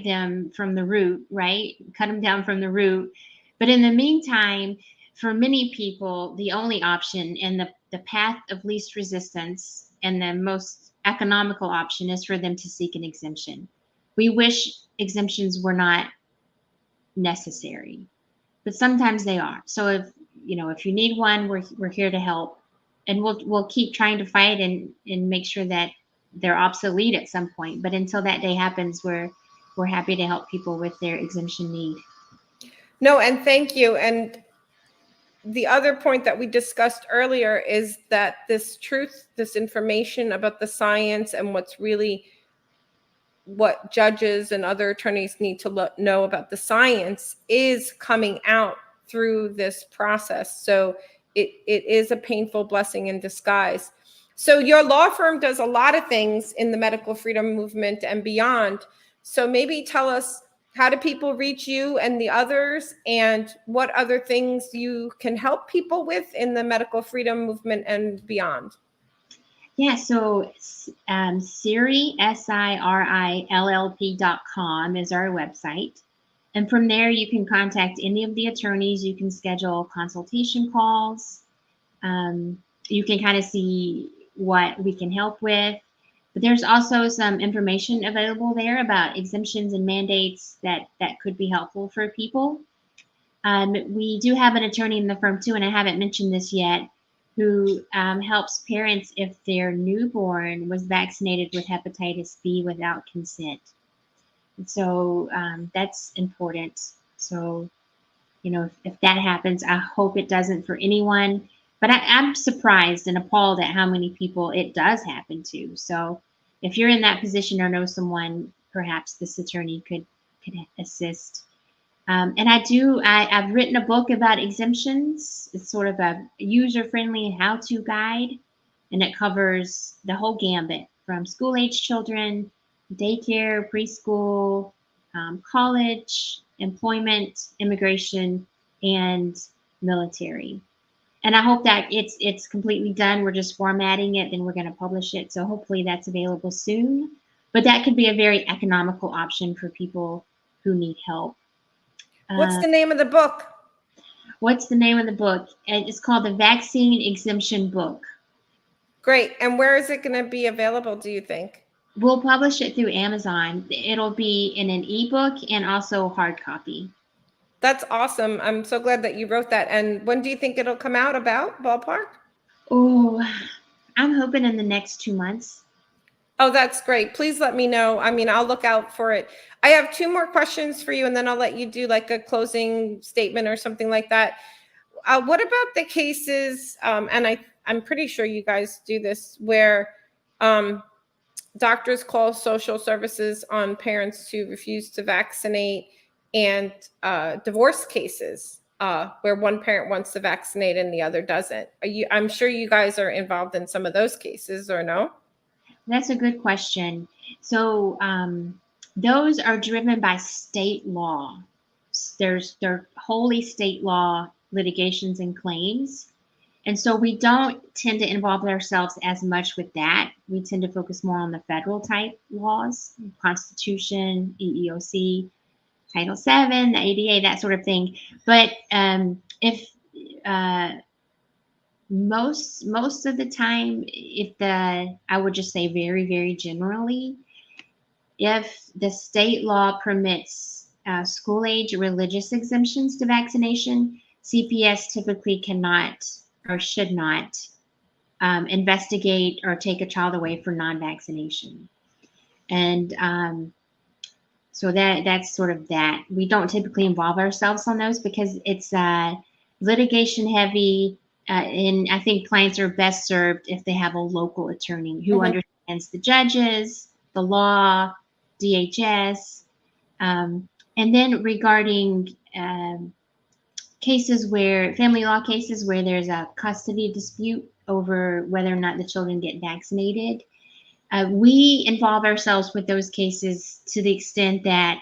them from the root, right? Cut them down from the root. But in the meantime, for many people, the only option and the path of least resistance and the most economical option is for them to seek an exemption. We wish exemptions were not necessary, but sometimes they are. So if you need one, we're here to help, and we'll keep trying to fight and make sure that they're obsolete at some point. But until that day happens, we're happy to help people with their exemption need. No, and thank you. And the other point that we discussed earlier is that this truth, this information about the science and what judges and other attorneys need to know about the science is coming out through this process. So it is a painful blessing in disguise. So your law firm does a lot of things in the medical freedom movement and beyond. So maybe tell us, how do people reach you and the others, and what other things you can help people with in the medical freedom movement and beyond? Yeah, so Siri, SIRILLP.com is our website. And from there, you can contact any of the attorneys. You can schedule consultation calls. You can kind of see what we can help with. But there's also some information available there about exemptions and mandates that could be helpful for people. We do have an attorney in the firm too, and I haven't mentioned this yet, who helps parents if their newborn was vaccinated with hepatitis B without consent. And so that's important. So, if that happens, I hope it doesn't for anyone. But I'm surprised and appalled at how many people it does happen to. So if you're in that position or know someone, perhaps this attorney could assist. And I've written a book about exemptions. It's sort of a user-friendly how-to guide, and it covers the whole gambit from school-age children, daycare, preschool, college, employment, immigration, and military. And I hope that it's completely done. We're just formatting it, then we're going to publish it. So hopefully that's available soon. But that could be a very economical option for people who need help. What's the name of the book? What's the name of the book? It's called The Vaccine Exemption Book. Great. And where is it going to be available, do you think? We'll publish it through Amazon. It'll be in an ebook and also hard copy. That's awesome. I'm so glad that you wrote that. And when do you think it'll come out, about ballpark? Oh, I'm hoping in the next 2 months. Oh, that's great. Please let me know. I mean, I'll look out for it. I have 2 more questions for you, and then I'll let you do like a closing statement or something like that. What about the cases, and I'm pretty sure you guys do this, where doctors call social services on parents who refuse to vaccinate, and divorce cases where one parent wants to vaccinate and the other doesn't. I'm sure you guys are involved in some of those cases, or no? That's a good question. So those are driven by state law. They're wholly state law litigations and claims. And so we don't tend to involve ourselves as much with that. We tend to focus more on the federal type laws, Constitution, EEOC, Title VII, the ADA, that sort of thing. But if most of the time, I would just say very, very generally, if the state law permits school age religious exemptions to vaccination, CPS typically cannot or should not investigate or take a child away for non-vaccination. And so that's sort of that. We don't typically involve ourselves on those because it's litigation heavy, and I think clients are best served if they have a local attorney who understands the judges, the law, DHS, and then regarding family law cases where there's a custody dispute over whether or not the children get vaccinated. We involve ourselves with those cases to the extent that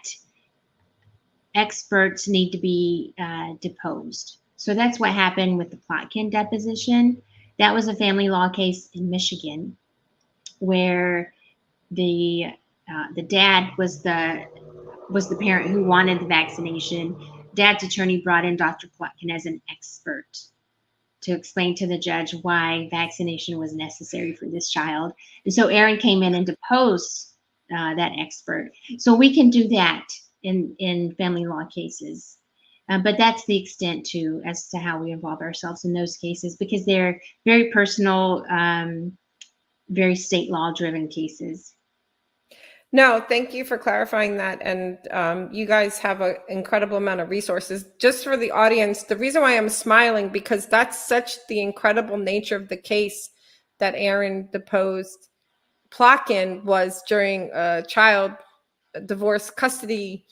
experts need to be deposed. So that's what happened with the Plotkin deposition. That was a family law case in Michigan where the dad was the parent who wanted the vaccination. Dad's attorney brought in Dr. Plotkin as an expert to explain to the judge why vaccination was necessary for this child. And so Aaron came in and deposed that expert. So we can do that in family law cases. But that's the extent as to how we involve ourselves in those cases because they're very personal, very state law driven cases. No, thank you for clarifying that. And you guys have an incredible amount of resources. Just for the audience, the reason why I'm smiling, because that's such the incredible nature of the case that Aaron deposed Plotkin was during a child divorce custody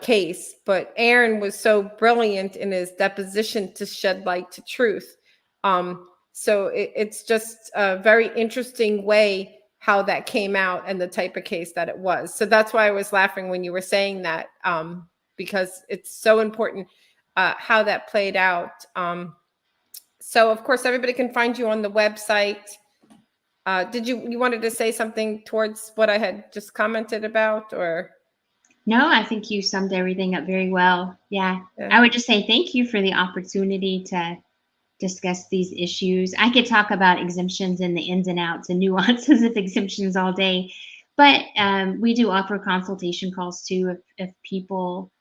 case. But Aaron was so brilliant in his deposition to shed light to truth. So it's just a very interesting way how that came out and the type of case that it was. So that's why I was laughing when you were saying that, because it's so important how that played out. So of course, everybody can find you on the website. Did you wanted to say something towards what I had just commented about, or? No, I think you summed everything up very well. Yeah. I would just say thank you for the opportunity to discuss these issues. I could talk about exemptions and the ins and outs and nuances of exemptions all day, but we do offer consultation calls too if people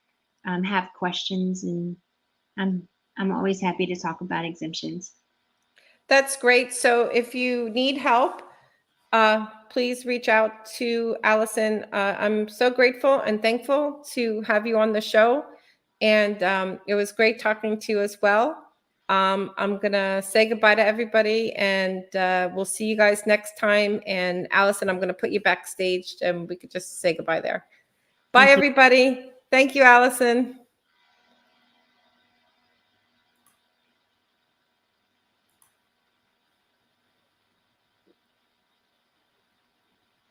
have questions, and I'm always happy to talk about exemptions. That's great. So if you need help, please reach out to Allison. I'm so grateful and thankful to have you on the show, and it was great talking to you as well. I'm gonna say goodbye to everybody, and we'll see you guys next time. And Allison, I'm gonna put you backstage, and we could just say goodbye there. Bye, everybody. Thank you, Allison.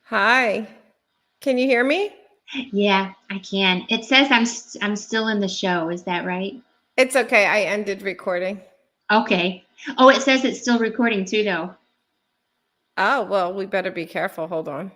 Hi. Can you hear me? Yeah, I can. It says I'm still in the show. Is that right? It's okay. I ended recording. Okay. Oh, it says it's still recording too, though. Oh, well, we better be careful. Hold on.